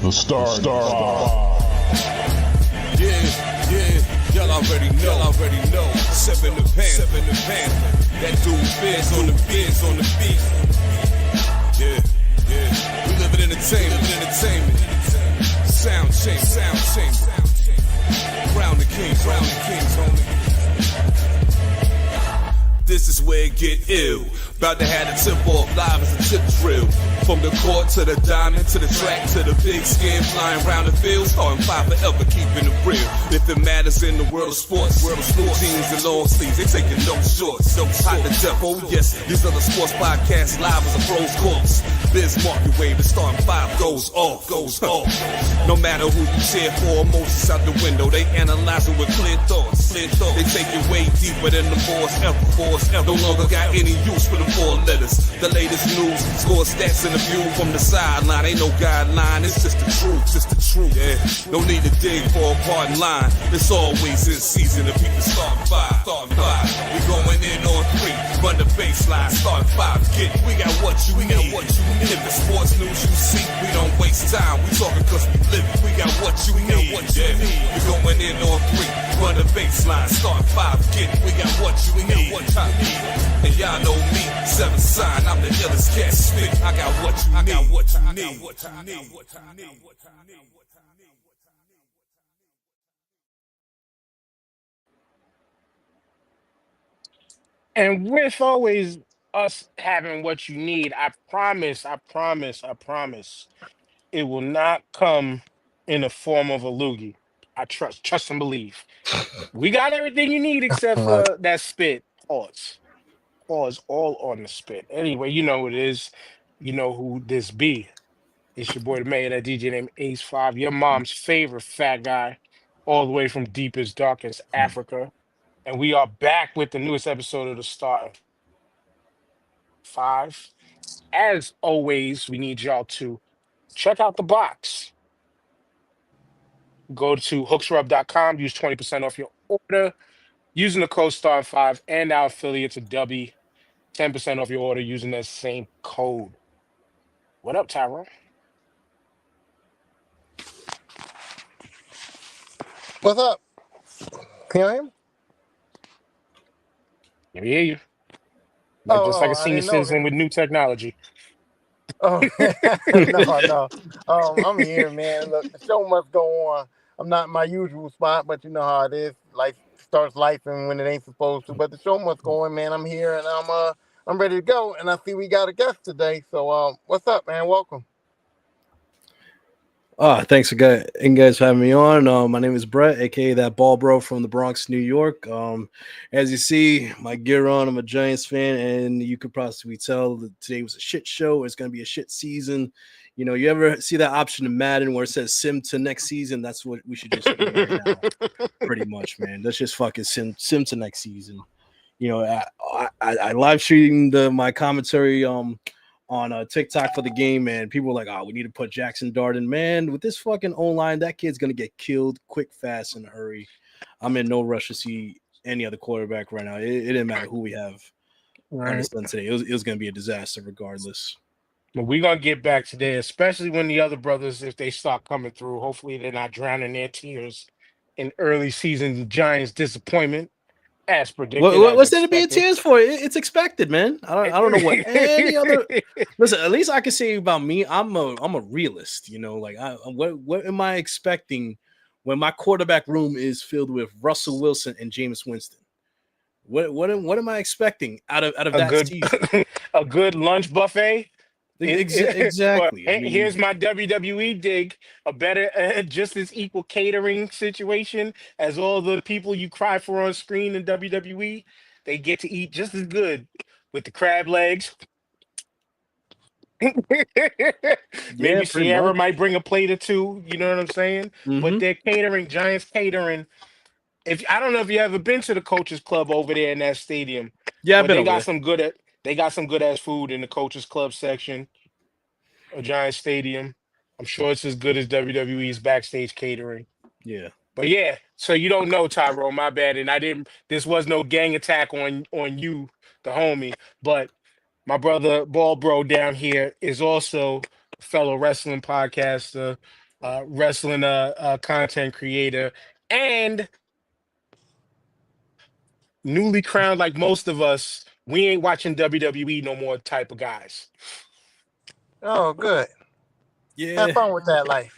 The Star. Yeah, y'all already know. Seven the pan. That dude Biz on the beat. Yeah. We live in entertainment. Sound change. Crown the kings, homie. This is where it get ill. About to have the tip off live as a tip drill. From the court to the diamond, to the track, to the big skin, flying round the field, starting five forever, keeping it real. If it matters in the world of sports, jeans and long sleeves, they taking no shorts. Hot to death, oh yes, these are the sports podcasts live as a pros course. Biz market wave, the starting five goes off. No matter who you cheer for, emotions out the window, they analyze it with clear thoughts. They take it way deeper than the force ever. No longer got any use for the four letters. The latest news, score stats and the view from the sideline. Ain't no guideline, it's just the truth. Yeah, no need to dig for a pardon line. It's always in season if people start five. We going in on three, run the baseline, start five. We got what you need. If it's sports news you see, we don't waste time. We talking cause we live it. We got what you need. We going in on three, run the baseline, start five. We got what you need. And y'all know me, seven sign, I'm the illest cat spit. I got what you need. And with always us having what you need, I promise, it will not come in the form of a loogie. I trust and believe. We got everything you need except for that spit. Pause all on the spit. Anyway, you know what it is. You know who this be. It's your boy the mayor, that DJ named Ace 5, your mom's favorite fat guy, all the way from deepest, darkest Africa. And we are back with the newest episode of the Start 5. As always, we need y'all to check out the box. Go to hooksrub.com, use 20% off your order using the code STAR5, and our affiliates are W, 10% off your order using that same code. What up, Tyrone? What's up? Can you hear me? Let me hear you. Just like a I senior didn't know. citizen with new technology. Oh, no. I'm here, man. Look, the show must go on. I'm not in my usual spot, but you know how it is. Life starts life and when it ain't supposed to. But the show must go on, man. I'm here and I'm ready to go. And I see we got a guest today. So what's up, man? Welcome. Thanks for guys for having me on. My name is Brett, aka that ball bro from the Bronx, New York. As you see, my gear on, I'm a Giants fan, and you could possibly tell that today was a shit show. It's going to be a shit season. You know, you ever see that option in Madden where it says sim to next season? That's what we should just do right now. Pretty much, man. Let's just fucking sim to next season. You know, I live streamed my commentary on TikTok for the game, and people were like, "Oh, we need to put Jackson Darden." Man, with this fucking online, that kid's gonna get killed quick, fast, in a hurry. I'm in no rush to see any other quarterback right now. It didn't matter who we have on the sun today. It was gonna be a disaster regardless. But we're gonna get back today, especially when the other brothers, if they start coming through, hopefully they're not drowning their tears in early season Giants disappointment, as predicted. What's there to be in tears for? It's expected, man. I don't know what any other. Listen, at least I can say about me, I'm a realist. You know, like what am I expecting when my quarterback room is filled with Russell Wilson and Jameis Winston? What am I expecting out of that season? A good lunch buffet. Exactly. Here's my WWE dig: a better, just as equal catering situation as all the people you cry for on screen in WWE. They get to eat just as good with the crab legs. Maybe Sierra might bring a plate or two. You know what I'm saying? Mm-hmm. But they're catering, Giants catering. If I don't know if you ever been to the Coaches Club over there in that stadium. Yeah, they got some good ass food in the Coaches Club section. A Giant Stadium. I'm sure it's as good as WWE's backstage catering. Yeah. But yeah, so you don't know, Tyrone, my bad. And this was no gang attack on you, the homie. But my brother Ball Bro down here is also a fellow wrestling podcaster, wrestling content creator, and newly crowned like most of us. We ain't watching WWE no more type of guys. Oh, good. Have Yeah. fun with that life.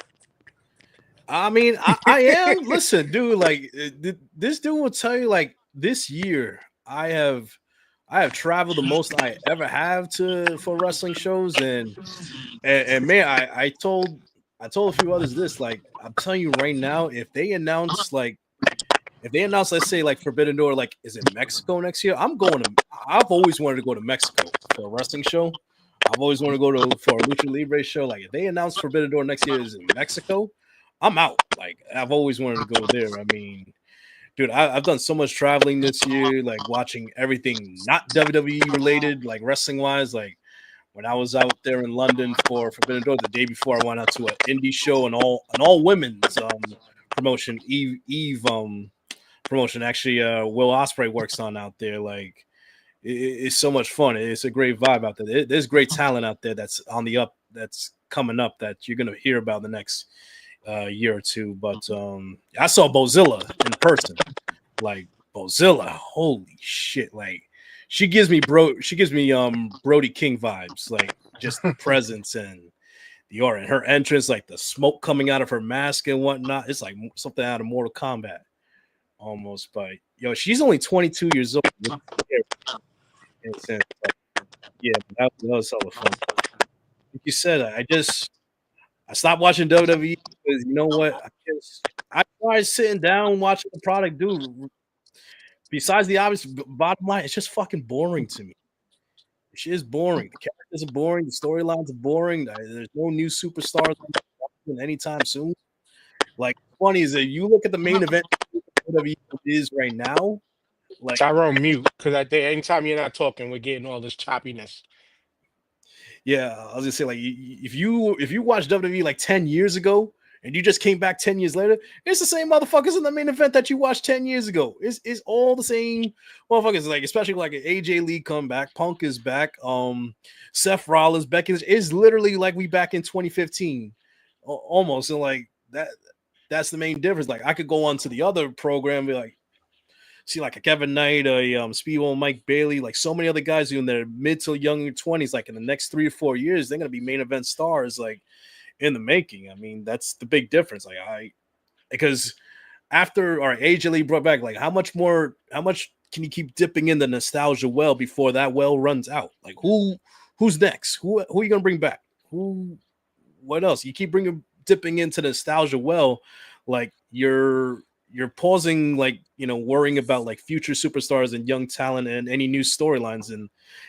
I mean, I am. Listen, dude, like this dude will tell you, like this year, I have traveled the most I ever have to for wrestling shows, and man, I told a few others this. Like, I'm telling you right now, if they announce, let's say, like Forbidden Door, like, is it Mexico next year? I'm going to. I've always wanted to go to Mexico for a wrestling show. I've always wanted to go to for a Lucha Libre show. Like, if they announce Forbidden Door next year is in Mexico, I'm out. Like, I've always wanted to go there. I mean, dude, I've done so much traveling this year, like watching everything not WWE related, like wrestling wise. Like when I was out there in London for Forbidden Door the day before, I went out to an indie show, and all women's promotion, Eve promotion. Actually, Will Ospreay works on out there. Like it's so much fun. It's a great vibe out there. There's great talent out there that's on the up, that's coming up, that you're gonna hear about the next year or two. But I saw Bozilla in person. Like Bozilla, holy shit! Like she gives me Brody King vibes. Like just the presence and the aura, and her entrance, like the smoke coming out of her mask and whatnot. It's like something out of Mortal Kombat almost. But yo, she's only 22 years old. In a sense. But, yeah, that was hella fun. Like you said, I stopped watching WWE because you know what? I tried sitting down watching the product, dude. Besides the obvious bottom line, it's just fucking boring to me. Shit is boring. The characters are boring. The storylines are boring. There's no new superstars anytime soon. Like, funny is that you look at the main event WWE is right now. Like, Tyrone, mute, because I think anytime you're not talking, we're getting all this choppiness. yeah, I was gonna say, like, if you watched WWE like 10 years ago and you just came back 10 years later, it's the same motherfuckers in the main event that you watched 10 years ago. It's all the same motherfuckers, like, especially like an AJ Lee comeback, Punk is back, Seth Rollins, Becky is literally like we back in 2015 almost. And like that's the main difference. Like, I could go on to the other program and be like, see like a Kevin Knight, a Speedball Mike Bailey, like so many other guys who in their mid to young 20s, like in the next 3 or 4 years, they're gonna be main event stars, like in the making. I mean, that's the big difference. Like because after our AJ Lee brought back, like how much can you keep dipping in the nostalgia well before that well runs out? Like who's next? Who are you gonna bring back? What else? You keep dipping into the nostalgia well, like you're pausing, like, worrying about like future superstars and young talent and any new storylines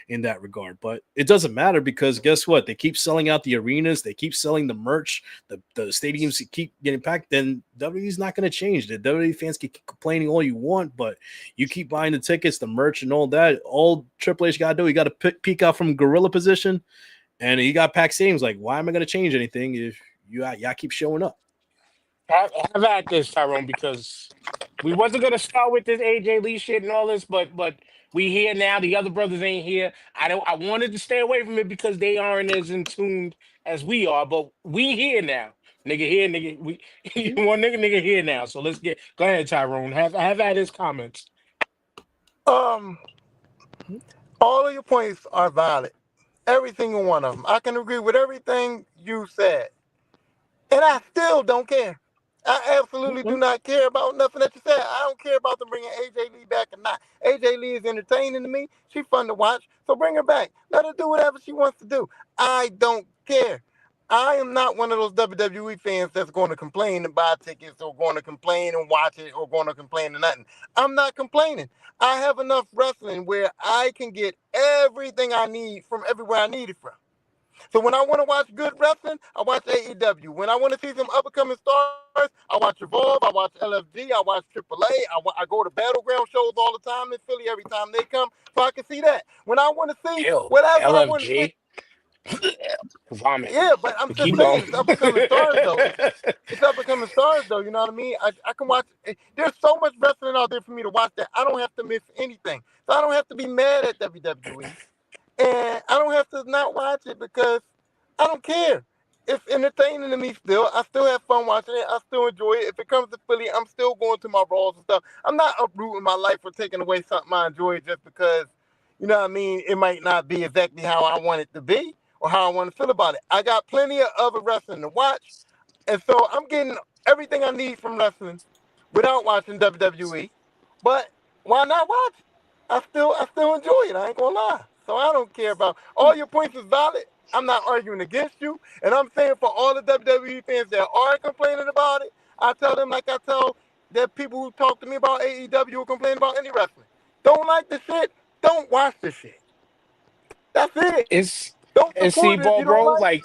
in that regard. But it doesn't matter, because guess what? They keep selling out the arenas, they keep selling the merch, the stadiums keep getting packed. Then WWE's not going to change. The WWE fans can keep complaining all you want, but you keep buying the tickets, the merch, and all that. All Triple H got to do, he got to peek out from gorilla position, and he got packed stadiums. Like, why am I going to change anything if y'all keep showing up? Have at this, Tyrone, because we wasn't gonna start with this AJ Lee shit and all this, but we here now. The other brothers ain't here. I wanted to stay away from it because they aren't as in tune as we are, but we here now. Nigga here, nigga. We one nigga here now. So let's go ahead, Tyrone. Have at his comments. Um, all of your points are valid. Every single one of them. I can agree with everything you said. And I still don't care. I absolutely do not care about nothing that you said. I don't care about them bringing AJ Lee back or not. AJ Lee is entertaining to me. She's fun to watch. So bring her back. Let her do whatever she wants to do. I don't care. I am not one of those WWE fans that's going to complain and buy tickets, or going to complain and watch it, or going to complain and nothing. I'm not complaining. I have enough wrestling where I can get everything I need from everywhere I need it from. So when I want to watch good wrestling, I watch AEW. When I want to see some up-and-coming stars, I watch Evolve, I watch LFG, I watch AAA, I go to Battleground shows all the time in Philly every time they come, so I can see that. When I want to see whatever I want to see. Vomit. Yeah, but I'm just saying, it's up-and-coming stars, though. It's up-and-coming stars, though, you know what I mean? I can watch. There's so much wrestling out there for me to watch that I don't have to miss anything. So I don't have to be mad at WWE. And I don't have to not watch it because I don't care. it's entertaining to me still. I still have fun watching it. I still enjoy it. If it comes to Philly, I'm still going to my Raws and stuff. I'm not uprooting my life or taking away something I enjoy just because, you know what I mean, it might not be exactly how I want it to be or how I want to feel about it. I got plenty of other wrestling to watch, and so I'm getting everything I need from wrestling without watching WWE. But why not watch it? I still enjoy it. I ain't gonna lie. So I don't care about all your points is valid. I'm not arguing against you, and I'm saying for all the WWE fans that are complaining about it, I tell them like I tell the people who talk to me about AEW who complain about any wrestling. Don't like the shit. Don't watch the shit. That's it. It's Don't and see, support it if ball, you don't bro, like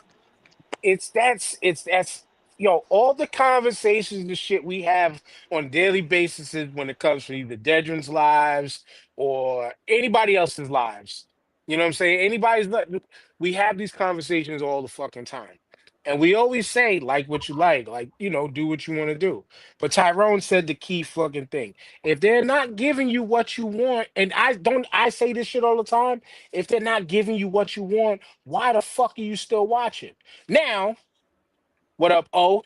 like it's yo, all the conversations and shit we have on a daily basis is when it comes to either Dedrin's lives or anybody else's lives. You know what I'm saying? We have these conversations all the fucking time. And we always say, like what you like, do what you want to do. But Tyrone said the key fucking thing. If they're not giving you what you want, and I say this shit all the time, if they're not giving you what you want, why the fuck are you still watching? Now, what up, O?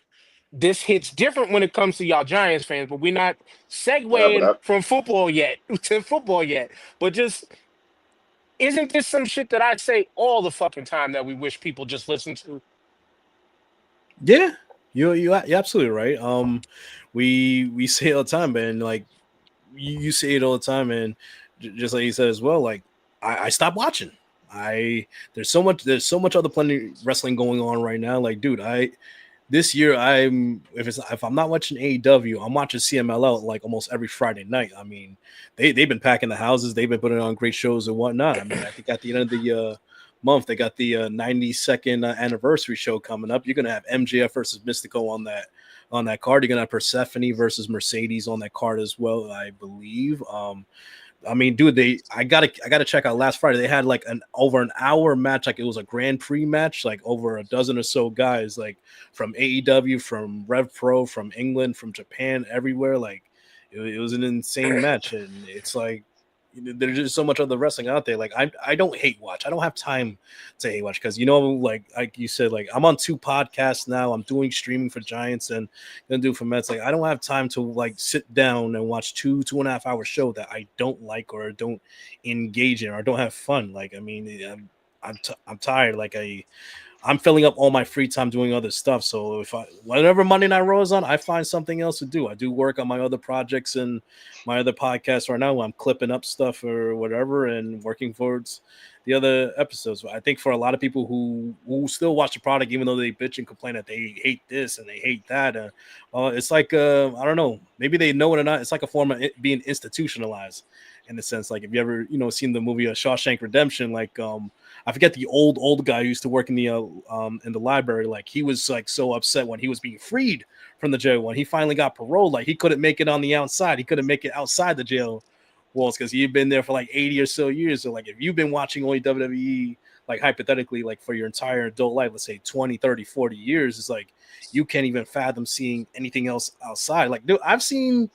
This hits different when it comes to y'all Giants fans, but we're not it. But segueing from football yet to football yet. But just isn't this some shit that I say all the fucking time that we wish people just listen to? Yeah, you're absolutely right. We say it all the time, man. Like you say it all the time, and just like you said as well. Like I stopped watching. I there's so much other plenty wrestling going on right now. Like, dude, this year if I'm not watching AEW, I'm watching CMLL like almost every Friday night. I mean, they've been packing the houses, they've been putting on great shows and whatnot. I mean, I think at the end of the month they got the 92nd anniversary show coming up. You're gonna have MJF versus Mystico on that card. You're gonna have Persephone versus Mercedes on that card as well, I believe. I mean, dude, I gotta check out last Friday. They had like over an hour match, like it was a Grand Prix match, like over a dozen or so guys, like from AEW, from Rev Pro, from England, from Japan, everywhere. Like it was an insane match, and it's like there's just so much other wrestling out there. Like I don't hate watch. I don't have time to hate watch because like you said, like I'm on 2 podcasts now. I'm doing streaming for Giants and gonna do for Mets. Like I don't have time to like sit down and watch 2.5 hour show that I don't like or don't engage in or don't have fun. Like I mean, I'm tired. Like I'm filling up all my free time doing other stuff. So whenever Monday Night Raw is on, I find something else to do. I do work on my other projects and my other podcasts right now. I'm clipping up stuff or whatever and working towards the other episodes. I think for a lot of people who still watch the product, even though they bitch and complain that they hate this and they hate that, it's like I don't know, maybe they know it or not. It's like a form of it being institutionalized in a sense. Like if you ever seen the movie Shawshank Redemption, like I forget the old guy who used to work in the library. Like he was like so upset when he was being freed from the jail when he finally got paroled. Like he couldn't make it on the outside. He couldn't make it outside the jail walls because he'd been there for like 80 or so years. So like if you've been watching only WWE, like hypothetically, like for your entire adult life, let's say 20, 30, 40 years, it's like you can't even fathom seeing anything else outside. Like, dude, I've seen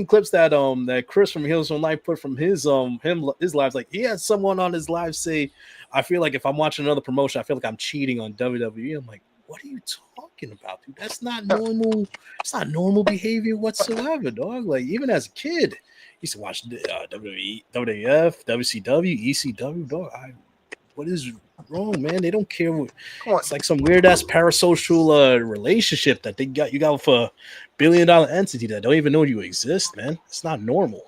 clips that Chris from Heels on Life put from his lives. Like he had someone on his live say, I feel like if I'm watching another promotion, I feel like I'm cheating on WWE. I'm like, what are you talking about, dude? That's not normal. It's not normal behavior whatsoever, dog. Like even as a kid, I used to watch WWE, WWF, WCW, ECW, dog. What is wrong, man? They don't care. Come on. It's like some weird ass parasocial relationship that you got with a $1 billion entity that don't even know you exist, man. It's not normal.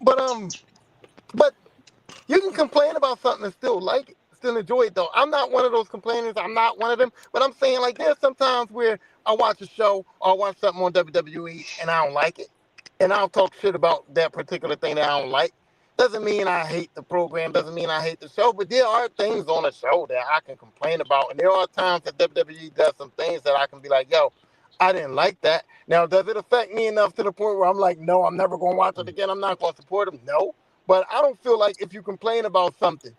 But you can complain about something and still like it, still enjoy it though. I'm not one of those complainers. I'm not one of them. But I'm saying like there's sometimes where I watch a show or I watch something on WWE and I don't like it, and I'll talk shit about that particular thing that I don't like. Doesn't mean I hate the program. Doesn't mean I hate the show. But there are things on the show that I can complain about, and there are times that WWE does some things that I can be like, yo, I didn't like that. Now, does it affect me enough to the point where I'm like, no, I'm never going to watch it again. I'm not going to support them. No. But I don't feel like if you complain about something,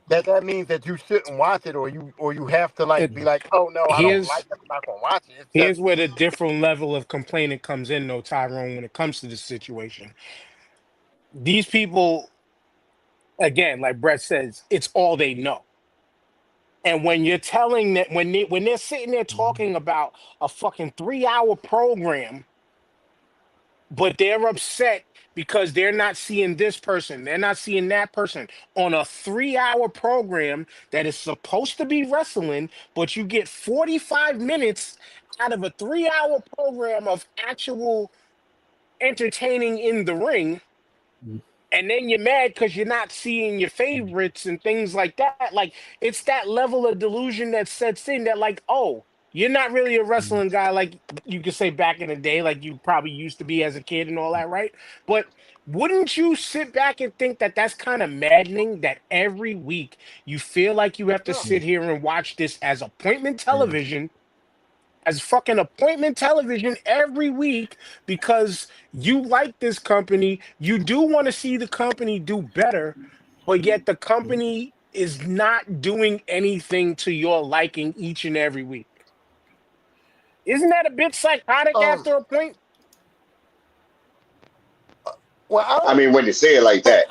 that means that you shouldn't watch it, or you have to like be It, like, oh no, I don't like here's it. I'm not gonna watch it. It's just here's where the different level of complaining comes in, though, Tyrone. When it comes to this situation, these people, again, like Brett says, it's all they know. And when you're telling that when they're sitting there talking about a fucking 3-hour program, but they're upset because they're not seeing this person, they're not seeing that person on a 3-hour program that is supposed to be wrestling, but you get 45 minutes out of a 3-hour program of actual entertaining in the ring, and then you're mad because you're not seeing your favorites and things like that. Like, it's that level of delusion that sets in that, like, oh, you're not really a wrestling guy, like you could say back in the day, like you probably used to be as a kid and all that, right? But wouldn't you sit back and think that that's kind of maddening that every week you feel like you have to No. sit here and watch this as appointment television, as fucking appointment television every week because you like this company, you do want to see the company do better, but yet the company is not doing anything to your liking each and every week. Isn't that a bit psychotic Um, after a point? well, I mean, when they say it like that,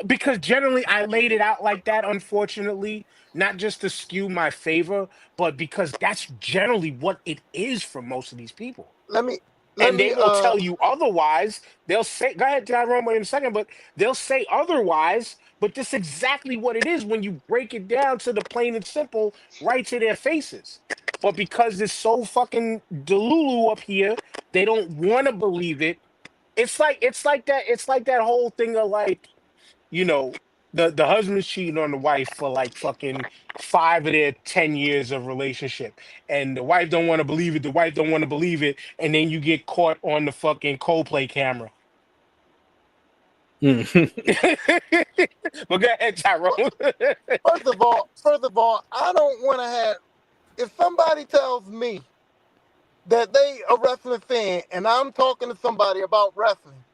because generally I laid it out like that, unfortunately, not just to skew my favor, but because that's generally what it is for most of these people. let me let And they me will tell you otherwise. They'll say, go ahead, Tyrone, wait in a second, but they'll say otherwise, but this is exactly what it is when you break it down to the plain and simple, right to their faces. But because it's so fucking delulu up here, they don't want to believe it. It's like that whole thing of like, you know, the husband's cheating on the wife for like fucking 5 of their 10 years of relationship, and the wife don't want to believe it. The wife don't want to believe it, and then you get caught on the fucking Coldplay camera. But go ahead, Tyrone. first of all, I don't want to have. If somebody tells me that they a wrestling fan, and I'm talking to somebody about wrestling,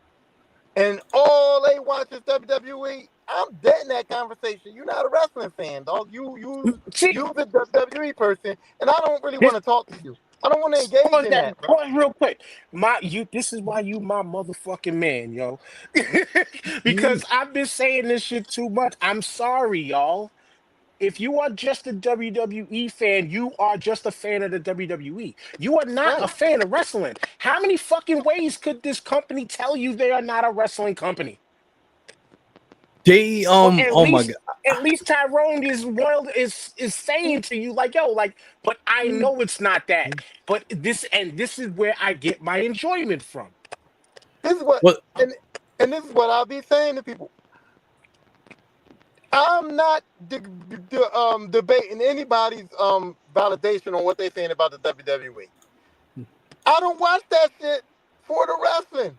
and all they watch is WWE, I'm dead in that conversation. You're not a wrestling fan, dog. See, You the WWE person, and I don't really this, want to talk to you. I don't want to engage pause in that. that, bro. Pause real quick. This is why you my motherfucking man, yo. Because I've been saying this shit too much. I'm sorry, y'all. If you are just a WWE fan, you are just a fan of the WWE. You are not a Right. fan of wrestling. How many fucking ways could this company tell you they are not a wrestling company? They Or at oh my least god. at least Tyrone is saying to you, like, yo, like, but I know it's not that. But this is where I get my enjoyment from. This is what, What and this is what I'll be saying to people. I'm not debating anybody's validation on what they're saying about the WWE. I don't watch that shit for the wrestling.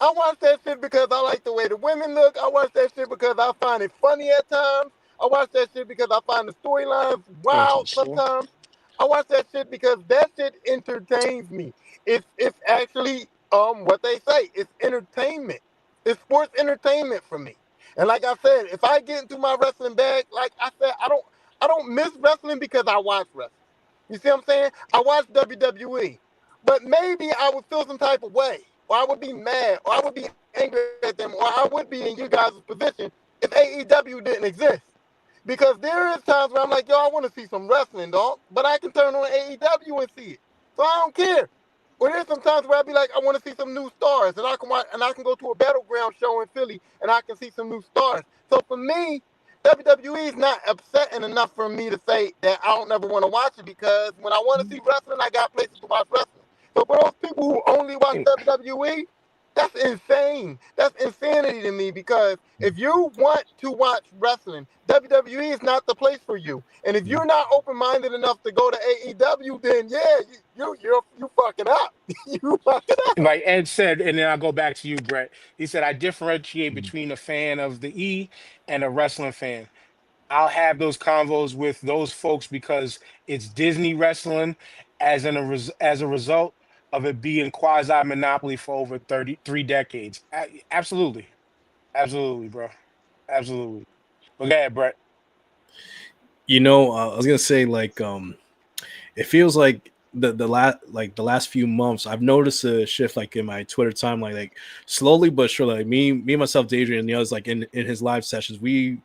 I watch that shit because I like the way the women look. I watch that shit because I find it funny at times. I watch that shit because I find the storylines Going to the wild store. sometimes. I watch that shit because that shit entertains me. It's actually what they say. It's entertainment. It's sports entertainment for me. And like I said, if I get into my wrestling bag, like I said, I don't miss wrestling because I watch wrestling. You see what I'm saying? I watch WWE. But maybe I would feel some type of way, or I would be mad, or I would be angry at them, or I would be in you guys' position if AEW didn't exist. Because there is times where I'm like, yo, I want to see some wrestling, dog, but I can turn on AEW and see it. So I don't care. Or there's some times where I'd be like, I want to see some new stars, and I can watch, and I can go to a battleground show in Philly, and I can see some new stars. So for me, WWE is not upsetting enough for me to say that I don't ever want to watch it, because when I want to see wrestling, I got places to watch wrestling. So for those people who only watch WWE, that's insane. That's insanity to me, because if you want to watch wrestling, WWE is not the place for you. And if you're not open-minded enough to go to AEW, then yeah, you fucking up. You fucking up. Like Ed said, and then I'll go back to you, Brett. He said, I differentiate between a fan of the E and a wrestling fan. I'll have those convos with those folks because it's Disney wrestling as a result of it being quasi monopoly for over 33 decades. Absolutely. Absolutely, bro. Absolutely. But go ahead, Brett. I was gonna say it feels like the last few months I've noticed a shift like in my Twitter timeline, like slowly but surely. Like me myself, Adrian, and the others, like in his live sessions, we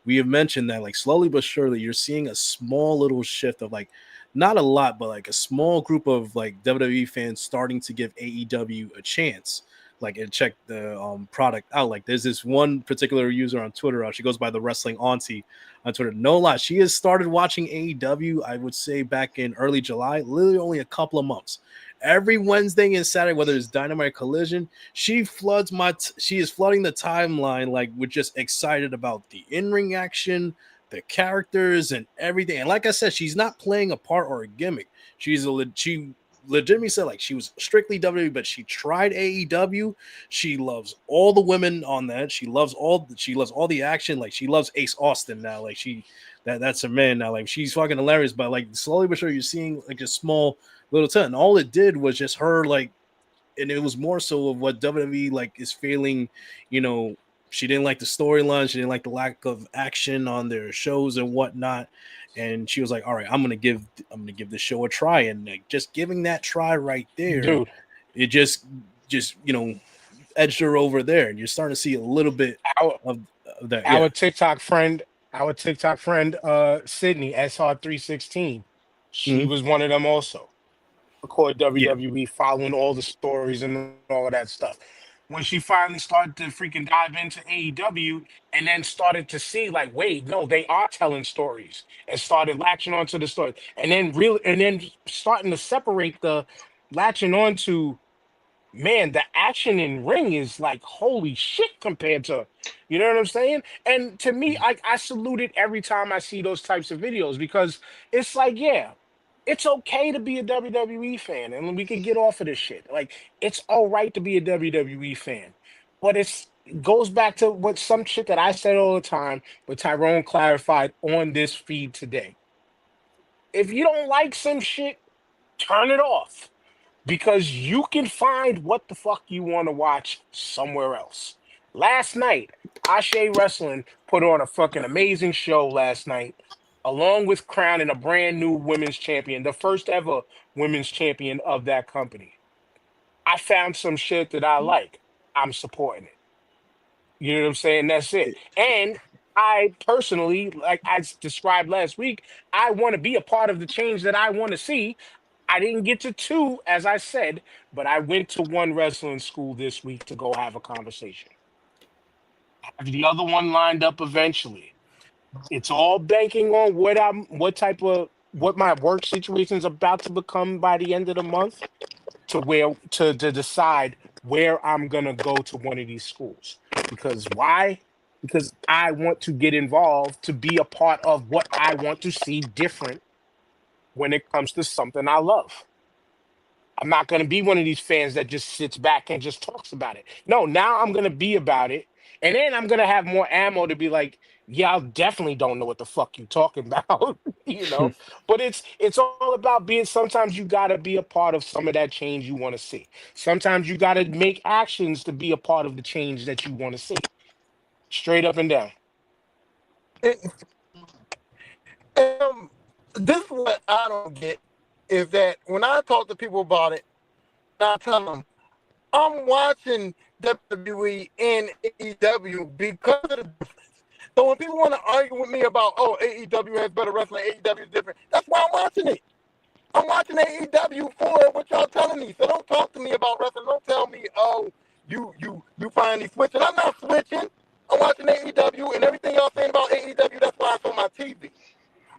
we have mentioned that like slowly but surely you're seeing a small little shift of like not a lot, but like a small group of like WWE fans starting to give AEW a chance, like and check the product out. Like there's this one particular user on Twitter, she goes by the Wrestling Auntie on Twitter. No lie, she has started watching AEW, I would say back in early July, literally only a couple of months. Every Wednesday and Saturday, whether it's Dynamite Collision, she floods she is flooding the timeline like we're just excited about the in-ring action, the characters, and everything. And like I said, she's not playing a part or a gimmick. She legitimately said like she was strictly WWE, but she tried AEW. She loves all the women on that. She loves all the action. Like she loves Ace Austin now. Like that's her man now. Like she's fucking hilarious. But like slowly but sure, you're seeing like a small little turn. And all it did was just her like, and it was more so of what WWE like is failing. You know, she didn't like the storyline. She didn't like the lack of action on their shows and whatnot. And she was like, all right, I'm gonna give this show a try. And like just giving that try right there, Dude, it just edged her over there. And you're starting to see a little bit our of that. our Yeah. TikTok friend, Sydney SR316, she Mhm. was one of them also. Record Yeah. WWE, following all the stories and all of that stuff. When she finally started to freaking dive into AEW and then started to see, like, wait, no, they are telling stories, and started latching onto the story, and then starting to separate the latching onto, man, the action in ring is like holy shit compared to, you know what I'm saying? And to me, I salute it every time I see those types of videos, because it's like, yeah, it's okay to be a WWE fan, and we can get off of this shit. Like, it's all right to be a WWE fan, but it goes back to what some shit that I said all the time, but Tyrone clarified on this feed today. If you don't like some shit, turn it off, because you can find what the fuck you want to watch somewhere else. Last night, Ashe Wrestling put on a fucking amazing show last night, along with crowning a brand new women's champion, the first ever women's champion of that company. I found some shit that I like. I'm supporting it. You know what I'm saying? That's it. And I personally, like I described last week, I want to be a part of the change that I want to see. I didn't get to two, as I said, but I went to one wrestling school this week to go have a conversation. Have the other one lined up eventually. It's all banking on what my work situation is about to become by the end of the month, to decide where I'm gonna go to one of these schools. Because why? Because I want to get involved to be a part of what I want to see different when it comes to something I love. I'm not going to be one of these fans that just sits back and just talks about it. No, now I'm going to be about it. And then I'm going to have more ammo to be like, yeah, I definitely don't know what the fuck you talking about, you know? But it's all about being, sometimes you got to be a part of some of that change you want to see. Sometimes you got to make actions to be a part of the change that you want to see. Straight up and down. Um, this is what I don't get is that when I talk to people about it, I tell them I'm watching WWE and AEW because of the difference. So when people want to argue with me about, oh, AEW has better wrestling, AEW is different, that's why I'm watching it. I'm watching AEW for what y'all telling me. So don't talk to me about wrestling. Don't tell me, oh, you finally switching. I'm not switching. I'm watching AEW, and everything y'all saying about AEW, that's why it's on my TV.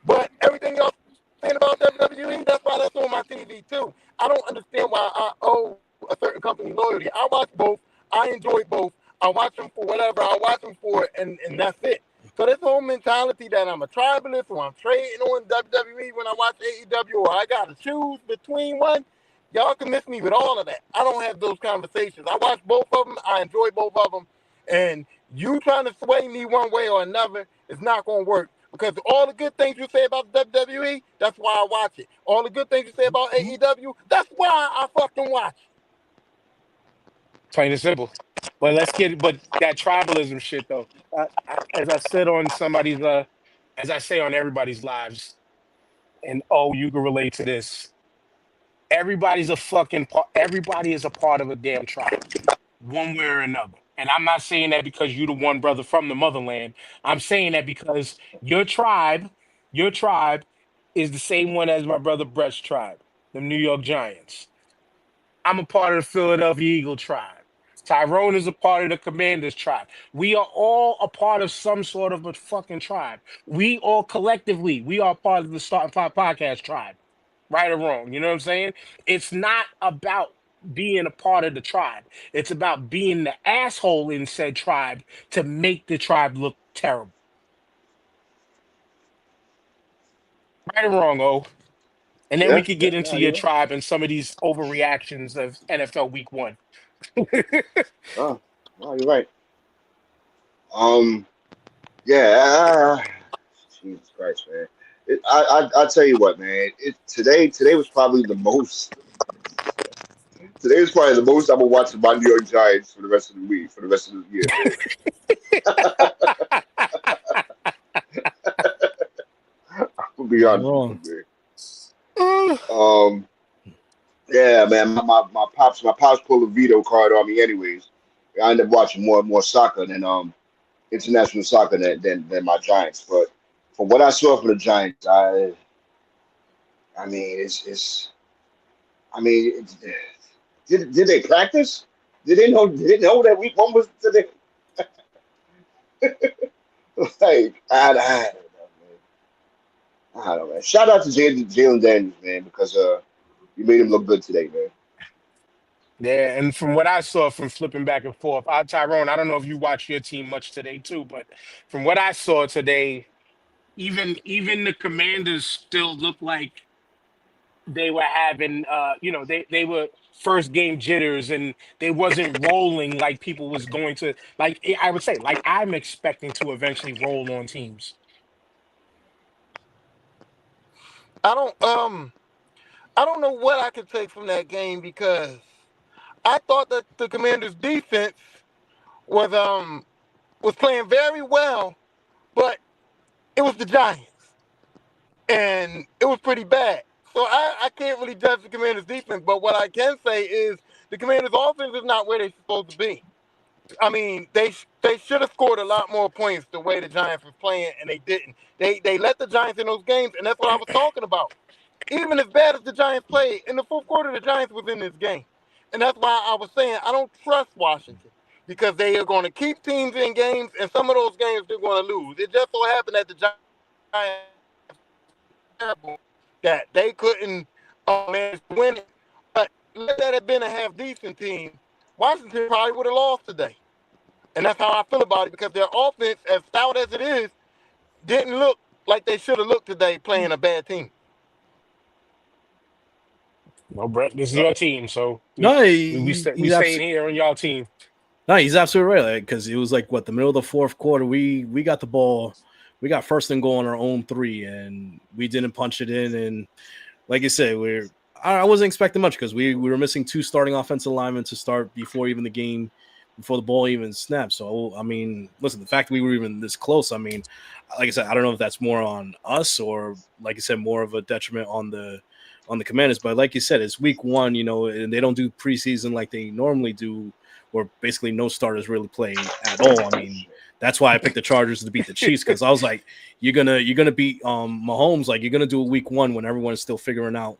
But everything y'all saying about WWE, that's why that's on my TV too. I don't understand why I owe a certain company loyalty. I watch both. I enjoy both. I watch them for whatever I watch them for, and that's it. So this whole mentality that I'm a tribalist or I'm trading on WWE when I watch AEW or I got to choose between one, y'all can miss me with all of that. I don't have those conversations. I watch both of them. I enjoy both of them. And you trying to sway me one way or another is not going to work. Because all the good things you say about WWE, that's why I watch it. All the good things you say about AEW, that's why I fucking watch it. Plain and simple. But that tribalism shit though. As I said on as I say on everybody's lives, and oh, you can relate to this. Everybody is a part of a damn tribe, one way or another. And I'm not saying that because you're the one brother from the motherland. I'm saying that because your tribe is the same one as my brother Brett's tribe, the New York Giants. I'm a part of the Philadelphia Eagle tribe. Tyrone is a part of the Commanders tribe. We are all a part of some sort of a fucking tribe. We all collectively, we are part of the Starting Five Podcast tribe. Right or wrong. You know what I'm saying? It's not about being a part of the tribe. It's about being the asshole in said tribe to make the tribe look terrible. Right or wrong, O. And then we Yeah, could yeah, get into no, your you're right. tribe and some of these overreactions of NFL Week 1. Oh, no, you're right. Um, yeah. Jesus Christ, man. I tell you what, man. Today was probably the most. Today was probably the most I'm gonna watch my New York Giants for the rest of the week, for the rest of the year, man. I'll be Not honest with wrong. you, man. Yeah, man. My pops pulled a veto card on me, anyways. I ended up watching more and more soccer than international soccer than my Giants. But from what I saw from the Giants, I mean, it's I mean, did they practice? Did they know that week one was today? Like I don't know, man. I don't know, man. Shout out to Jalen Daniels, man, because you made him look good today, man. Yeah, and from what I saw from flipping back and forth, Tyrone, I don't know if you watched your team much today too, but from what I saw today, even the Commanders still look like they were having they were first game jitters and they wasn't rolling like people was going to like I would say like I'm expecting to eventually roll on teams. I I don't know what I could take from that game because I thought that the Commanders' defense was was playing very well, but it was the Giants, and it was pretty bad. So I can't really judge the Commanders' defense, but what I can say is the Commanders' offense is not where they're supposed to be. I mean, they should have scored a lot more points the way the Giants were playing, and they didn't. They let the Giants in those games, and that's what I was talking about. Even as bad as the Giants played, in the fourth quarter, the Giants was in this game. And that's why I was saying I don't trust Washington because they are going to keep teams in games, and some of those games they're going to lose. It just so happened that the Giants that they couldn't manage to win it. But let that have been a half decent team, Washington probably would have lost today. And that's how I feel about it because their offense, as stout as it is, didn't look like they should have looked today playing a bad team. No, Brett, this is Uh, your team, so No, we he's staying absolutely here on y'all team. no, he's absolutely right. Because it was like what the middle of the fourth quarter. We got the ball. We got first and goal on our own 3, and we didn't punch it in. And like you said, I wasn't expecting much because we were missing 2 starting offensive linemen to start before even the game, before the ball even snapped. So I mean, listen, the fact that we were even this close, I mean, like I said, I don't know if that's more on us or, like you said, more of a detriment on the Commanders. But like you said, it's week 1, and they don't do preseason like they normally do, where basically no starters really play at all. I mean, that's why I picked the Chargers to beat the Chiefs because I was like, you're gonna beat Mahomes, like you're gonna do a week 1 when everyone is still figuring out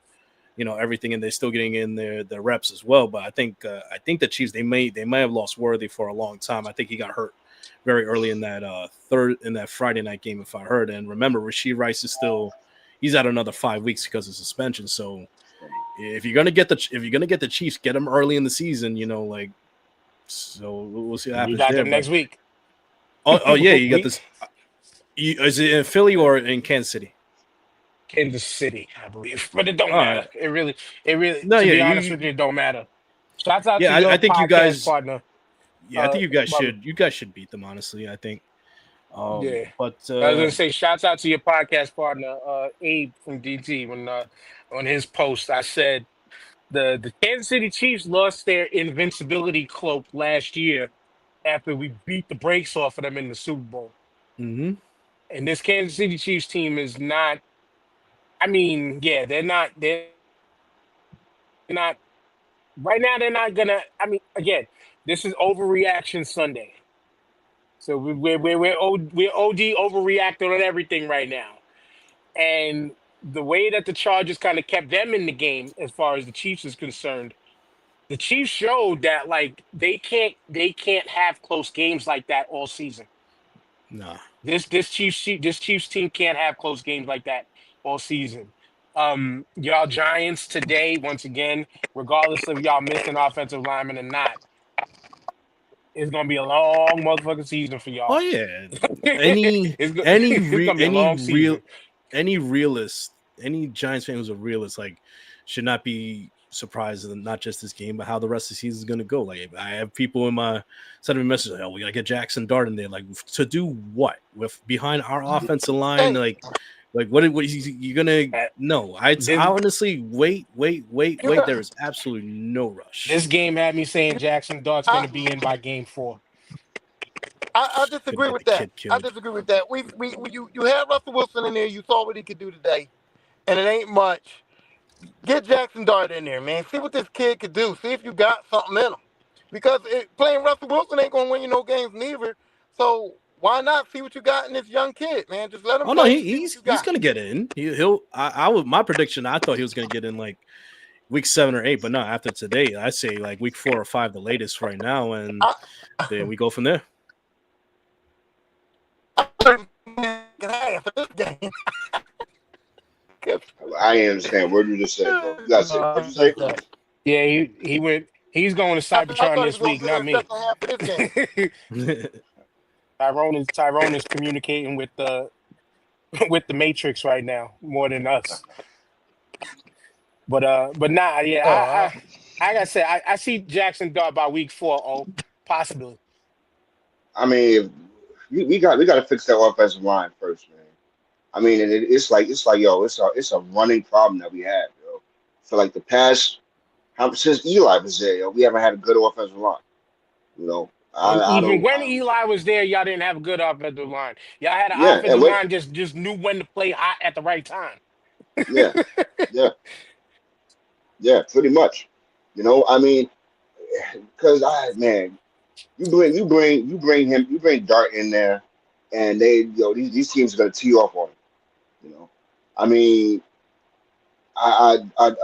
everything, and they're still getting in their reps as well. But I think the Chiefs, they may have lost Worthy for a long time. I think he got hurt very early in that Friday night game, if I heard. And remember, Rashee Rice is he's out another 5 weeks because of suspension. So if you're gonna get the Chiefs, get them early in the season. Like, so we'll see what We happens got there. them But next week. oh yeah, you got this. Is it in Philly or in Kansas City? Kansas City, I believe, but it don't All matter. right. It really, No, to yeah, be honest with you, it don't matter. Shouts out to yeah. I your think you podcast guys. partner. Yeah, I think Brother. you guys should beat them. Honestly, I think. Yeah. But I was gonna say, shouts out to your podcast partner, Abe from DT. When on his post, I said the Kansas City Chiefs lost their invincibility cloak last year after we beat the brakes off of them in the Super Bowl. mhm. And this Kansas City Chiefs team is not. I mean, yeah, they're not. They're not right now. They're not gonna. I mean, again, This is Overreaction Sunday. So we're OD overreacting on everything right now. And the way that the Chargers kind of kept them in the game as far as the Chiefs is concerned, the Chiefs showed that like they can't have close games like that all season. Nah. This Chiefs team can't have close games like that all season. Y'all Giants today, once again, regardless of y'all missing offensive linemen or not, it's gonna be a long motherfucking season for Oh y'all. yeah. it's, go- Any it's re, gonna be a long season. any realist, any Giants fan who's a realist, like, should not be surprised in not just this game, but how the rest of the season is going to go. Like, I have people in my sending me messages, oh, we gotta get Jackson Dart in there. Like, to do what with behind our offensive line? Hey, Like what you gonna? Uh, No, I This honestly wait. you There got, is absolutely no rush. this game had me saying Jackson Dart's I, gonna be in by game 4. I Gonna disagree get the with that. kid I killed. disagree with that. You had Russell Wilson in there. You saw what he could do today, and it ain't much. Get Jackson Dart in there, man. See what this kid could do. See if you got something in him. Because playing Russell Wilson ain't gonna win you no games neither. So why not see what you got in this young kid, man? Just let him Oh no, play and see what you he's got. gonna get in. He'll. I was my prediction. I thought he was gonna get in like week 7 or 8, but no. After today, I say like week 4 or 5, the latest right now, and I, then we go from there. half of this game. I understand what you just said, bro. You gotta say what you say. Yeah, he went. He's going to I Cybertron thought he this was gonna week, get in not the me. second half of this game. Tyrone is communicating with the with the Matrix right now more than us. But nah, yeah, Oh, I gotta say, I see Jackson Dart by week 4. Oh, possibly. I mean, we got to fix that offensive line first, man. I mean, and it's like yo, it's a running problem that we have, yo. For like the past since Eli was there, yo, we haven't had a good offensive line. You know, And I even don't, when Eli was there, y'all didn't have a good offensive line. Y'all had an yeah, and offensive wait, line just knew when to play hot at the right time. yeah, yeah, yeah, pretty much. I mean, because man, you bring Dart in there, and these teams are gonna tee off on him. You know, I mean,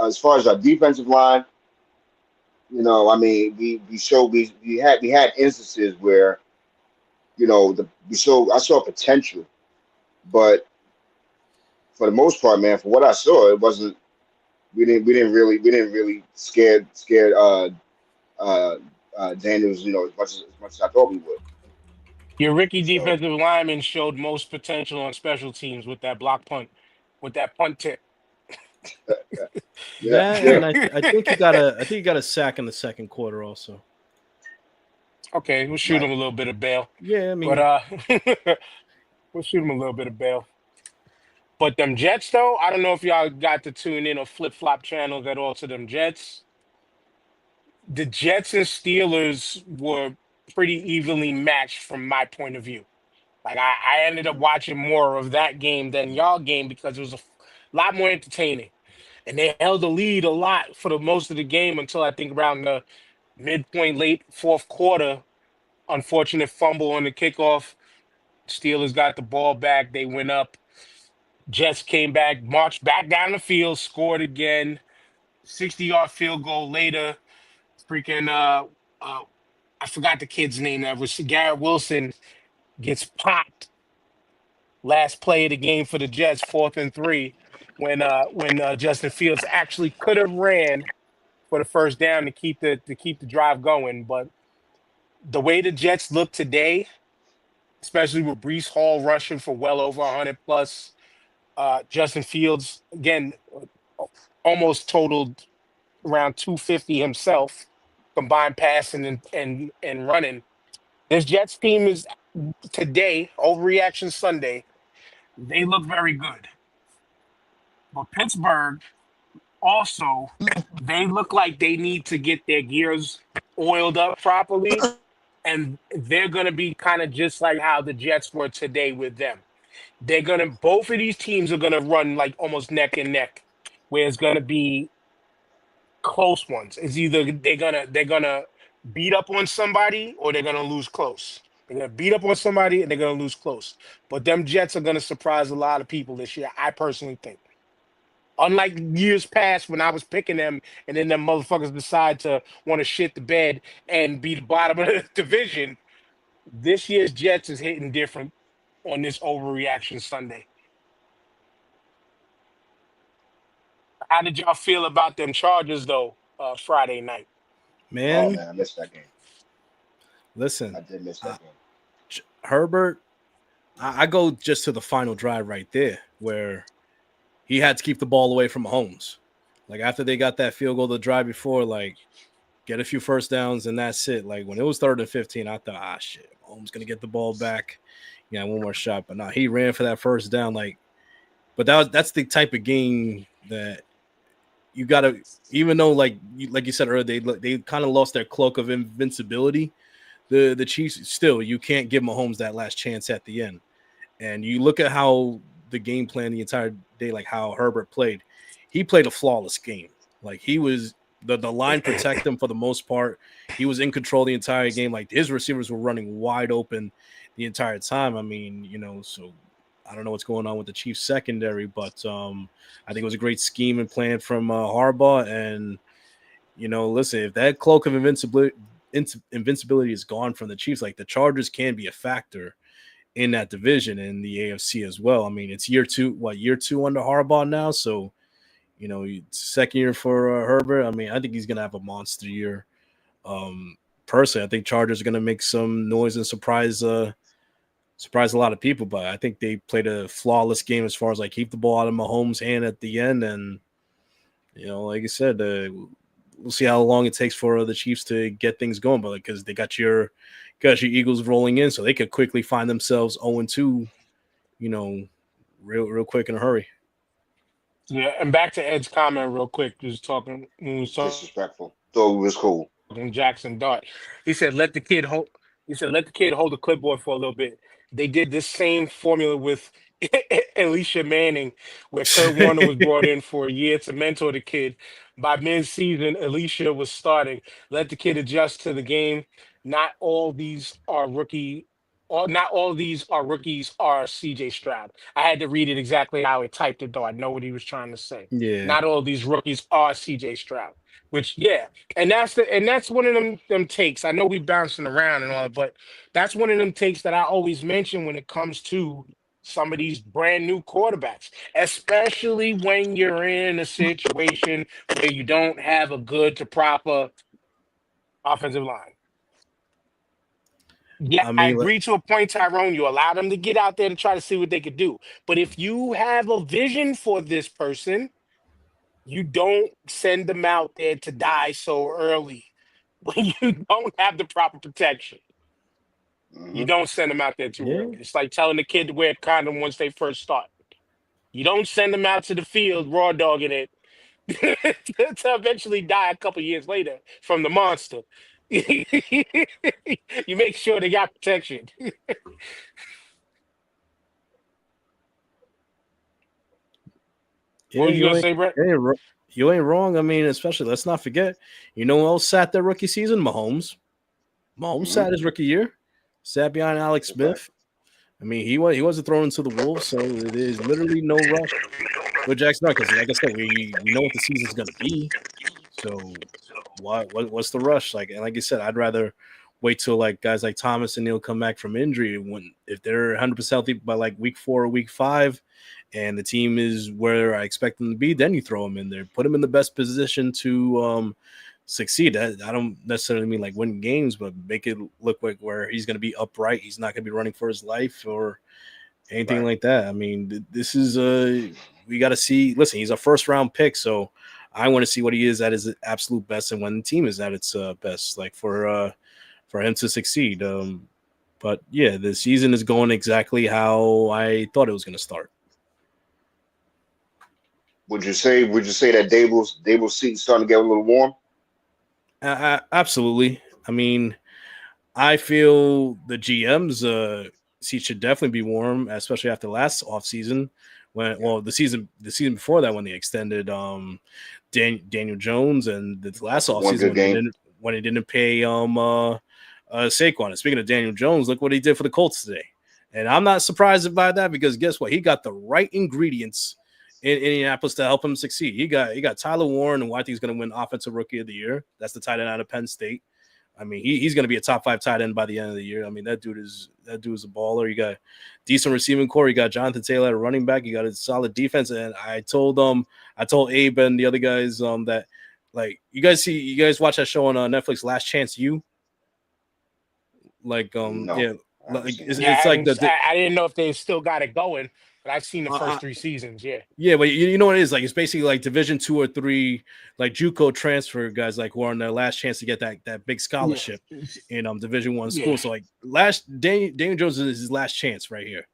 as far as our defensive line, I mean, we had instances where I saw potential, but for the most part, man, for what I saw, it wasn't. We didn't really scared uh, Daniels, as much as I thought we would. Your rookie So defensive lineman showed most potential on special teams with that block punt, with that punt tip. yeah, That yeah, and I think he got a sack in the second quarter also. Okay, we'll shoot right. him a little bit of bail, Yeah, I but mean, we'll shoot him a little bit of bail. But them Jets, though, I don't know if y'all got to tune in or flip flop channels at all to them Jets. The Jets and Steelers were pretty evenly matched from my point of view. Like I ended up watching more of that game than y'all game because it was a lot more entertaining. And they held the lead a lot for the most of the game until I think around the midpoint, late fourth quarter. Unfortunate fumble on the kickoff. Steelers got the ball back. They went up. Jets came back, marched back down the field, scored again. 60-yard field goal later. Freaking I forgot the kid's name. That was Garrett Wilson gets popped. Last play of the game for the Jets, 4th and 3, when Justin Fields actually could have ran for the first down to keep the drive going. But the way the Jets look today, especially with Brees Hall rushing for well over 100 plus, Justin Fields again almost totaled around 250 himself, combined passing and running. This Jets team is today, Overreaction Sunday. They look very good. But Pittsburgh also, they look like they need to get their gears oiled up properly. And they're going to be kind of just like how the Jets were today with them. Both of these teams are going to run like almost neck and neck, where it's going to be close ones. It's either they're gonna beat up on somebody or they're gonna lose close. They're gonna beat up on somebody and they're gonna lose close. But them Jets are gonna surprise a lot of people this year. I personally think. Unlike years past when I was picking them and then them motherfuckers decide to want to shit the bed and be the bottom of the division, this year's Jets is hitting different on this Overreaction Sunday. How did y'all feel about them Chargers though? Friday night. Oh Man, man, I missed that game. listen, I did miss uh, that game. Herbert. I go just to the final drive right there where he had to keep the ball away from Mahomes. Like after they got that field goal the drive before, like get a few first downs and that's it. Like when it was 3rd and 15, I thought, shit, Mahomes gonna get the ball back. Yeah, one more shot, but no, he ran for that first down. Like, but that's the type of game that you gotta. Even though, like you said earlier, they kind of lost their cloak of invincibility. The Chiefs still, you can't give Mahomes that last chance at the end. And you look at how the game plan the entire day, like how Herbert played. He played a flawless game. Like he was the line protect him for the most part. He was in control the entire game. Like his receivers were running wide open the entire time. I mean, so I don't know what's going on with the Chiefs secondary, but I think it was a great scheme and plan from Harbaugh. And listen, if that cloak of invincibility is gone from the Chiefs, like the Chargers can be a factor in that division in the AFC as well. I mean, it's year two under Harbaugh now, so second year for Herbert. I mean, I think he's gonna have a monster year. Personally, I think Chargers are gonna make some noise and surprise a lot of people, but I think they played a flawless game as far as like keep the ball out of Mahomes' hand at the end, and like I said, we'll see how long it takes for the Chiefs to get things going, but because they got your Eagles rolling in, so they could quickly find themselves 0-2, real quick in a hurry. Yeah, and back to Ed's comment real quick. Just talking when we was Disrespectful. So it was cool. talking Jackson Dart. He said, "Let the kid hold." He said, "Let the kid hold the clipboard for a little bit." They did this same formula with Alicia Manning, where Kurt Warner was brought in for a year to mentor the kid. By mid-season, Alicia was starting. Let the kid adjust to the game. Not all these are rookie. Or not all these are rookies are CJ Stroud. I had to read it exactly how he typed it, though. I know what he was trying to say. Yeah. Not all these rookies are CJ Stroud. Which, yeah, and that's one of them takes. I know we bouncing around and all, but that's one of them takes that I always mention when it comes to some of these brand new quarterbacks, especially when you're in a situation where you don't have a good to proper offensive line. Yeah, I I mean, agree to a point, Tyrone. You allow them to get out there to try to see what they could do. But if you have a vision for this person, you don't send them out there to die so early when you don't have the proper protection. You don't send them out there too early. It's like telling the kid to wear a condom once they first start. You don't send them out to the field raw dogging it to eventually die a couple years later from the monster. You make sure they got protection. What was you gonna say, Brett? You ain't wrong. I mean, especially let's not forget, who else sat their rookie season? Mahomes. Mahomes sat his rookie year, sat behind Alex Smith. I mean, he wasn't thrown into the wolves, so it is literally no rush with Jackson because, like I said, we know what the season's gonna be. So what's the rush? Like I said, I'd rather wait till like guys like Thomas and Neal come back from injury if they're 100% healthy by like week 4 or week 5, and the team is where I expect them to be, then you throw them in there, put them in the best position to succeed. I don't necessarily mean like win games, but make it look like where he's going to be upright. He's not going to be running for his life or anything like that. I mean, this is we got to see. Listen, he's a first round pick, so I want to see what he is at his absolute best and when the team is at its best, like for him to succeed. But yeah, the season is going exactly how I thought it was going to start. Would you say that Dable's seat starting to get a little warm? Absolutely. I mean, I feel the GM's seat should definitely be warm, especially after last offseason. The season before that when they extended Daniel Jones, and the last offseason when he didn't pay Saquon. And speaking of Daniel Jones, look what he did for the Colts today. And I'm not surprised by that because guess what? He got the right ingredients in Indianapolis to help him succeed. He got Tyler Warren, who I think he's going to win Offensive Rookie of the Year. That's the tight end out of Penn State. I mean, he's going to be a top 5 tight end by the end of the year. I mean, that dude is a baller. You got decent receiving core. You got Jonathan Taylor at running back. You got a solid defense. And I told Abe and the other guys that like you guys watch that show on Netflix, Last Chance U. Like No. yeah. Like it's I like I didn't know if they still got it going, but I've seen the first 3 seasons. Yeah. Yeah, but you know what it is? Like it's basically like Division 2 or 3, like JUCO transfer guys, like who are on their last chance to get that big scholarship in Division 1 school. So like Daniel Jones is his last chance right here.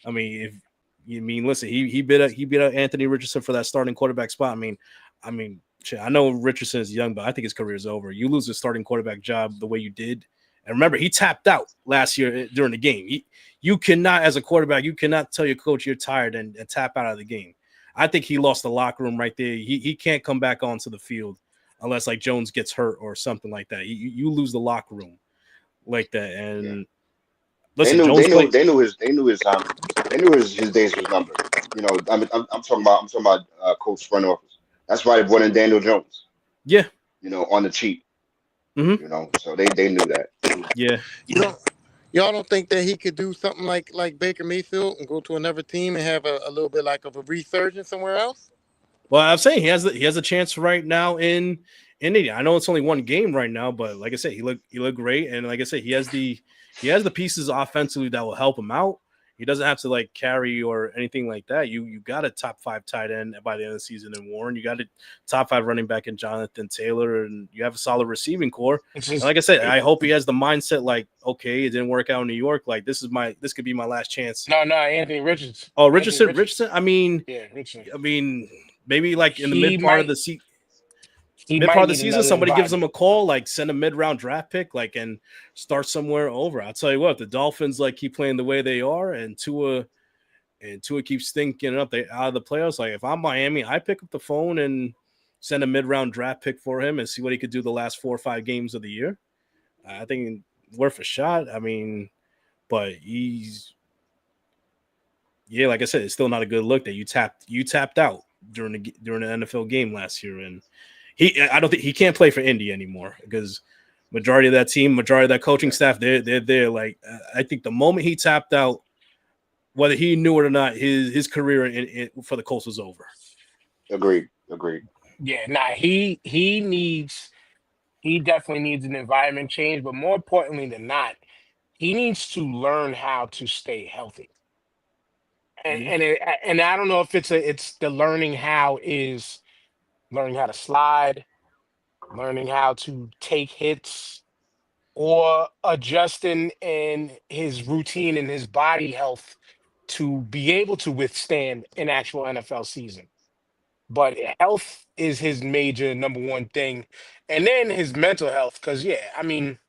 I mean, listen, he beat out Anthony Richardson for that starting quarterback spot. I mean, shit, I know Richardson is young, but I think his career is over. You lose the starting quarterback job the way you did. And remember, he tapped out last year during the game. You cannot, as a quarterback, you cannot tell your coach you're tired and tap out of the game. I think he lost the locker room right there. He can't come back onto the field unless like Jones gets hurt or something like that. You lose the locker room like that. And listen, they knew his days was numbered. You know, I'm talking about Colts front office. That's why they brought in Daniel Jones. Yeah, you know, on the cheap. Mm-hmm. You know, so they knew that. Yeah. Y'all don't think that he could do something like Baker Mayfield and go to another team and have a little bit like of a resurgence somewhere else? Well, I'm saying he has a chance right now in India. I know it's only one game right now, but like I said, he looked great, and like I said, he has the pieces offensively that will help him out. He doesn't have to like carry or anything like that. You got a top 5 tight end by the end of the season in Warren. You got a top 5 running back in Jonathan Taylor, and you have a solid receiving core. And like I said, I hope he has the mindset like, okay, it didn't work out in New York. Like this could be my last chance. No, Anthony Richardson. Oh, Richardson. I mean, Richardson. I mean, maybe like in the mid part of the season. Somebody gives him a call, like send a mid-round draft pick, like and start somewhere over. I'll tell you what, the Dolphins like keep playing the way they are, and Tua keeps stinking up. They out of the playoffs. Like if I'm Miami, I pick up the phone and send a mid-round draft pick for him and see what he could do the last 4 or 5 games of the year. I think worth a shot. I mean, but like I said, it's still not a good look that you tapped out during the NFL game last year, and I don't think he can't play for Indy anymore because majority of that coaching staff, they're there. Like I think the moment he tapped out, whether he knew it or not, his career for the Colts was over. Agreed. Yeah, he definitely needs an environment change, but more importantly than not, he needs to learn how to stay healthy. And I don't know if it's the learning how to slide, learning how to take hits, or adjusting in his routine and his body health to be able to withstand an actual NFL season. But health is his major number one thing. And then his mental health, because I mean,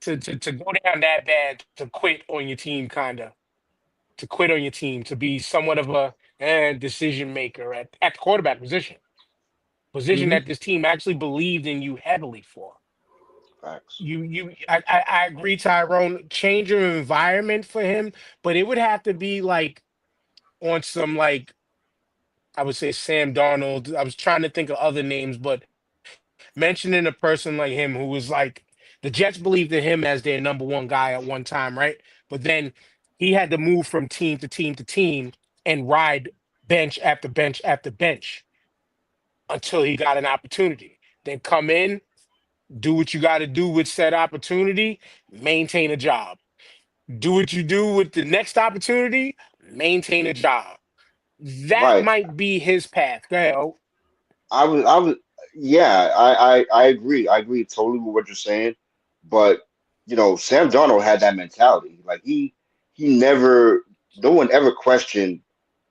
to go down that bad, to quit on your team, to be somewhat of a decision maker at the quarterback position that this team actually believed in you heavily for. Facts. I agree, Tyrone. Change your environment for him, but it would have to be like on some like I would say Sam Darnold. I was trying to think of other names, but mentioning a person like him who was like the Jets believed in him as their number one guy at one time, right? But then he had to move from team to team to team and ride bench after bench after bench until he got an opportunity. Then come in, do what you got to do with said opportunity, maintain a job. Do what you do with the next opportunity, maintain a job. That Right. might be his path. Go ahead, O. I agree. I agree totally with what you're saying. But you know, Sam Darnold had that mentality. Like he never, no one ever questioned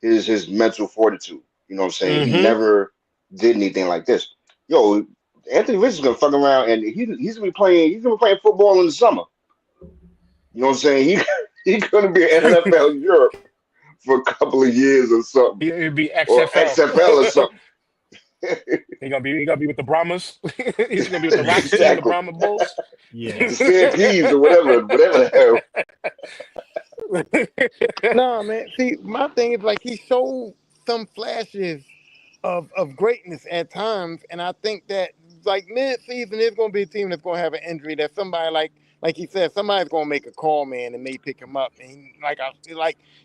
his mental fortitude. You know what I'm saying? He never did anything like this. Yo, Anthony Richardson's gonna fuck around and he's gonna be playing football in the summer. You know what I'm saying? He's gonna be in NFL Europe for a couple of years or something. It'd be Or XFL. XFL or something. He gonna be with the Brahmas. He's gonna be with the Rockets team, the Exactly. Brahma Bulls. Yeah. The Stampedes or whatever the hell. No, man. See, my thing is like he showed some flashes of greatness at times, and I think that like mid-season is going to be a team that's going to have an injury that somebody like he said, somebody's going to make a call, man, and may pick him up. And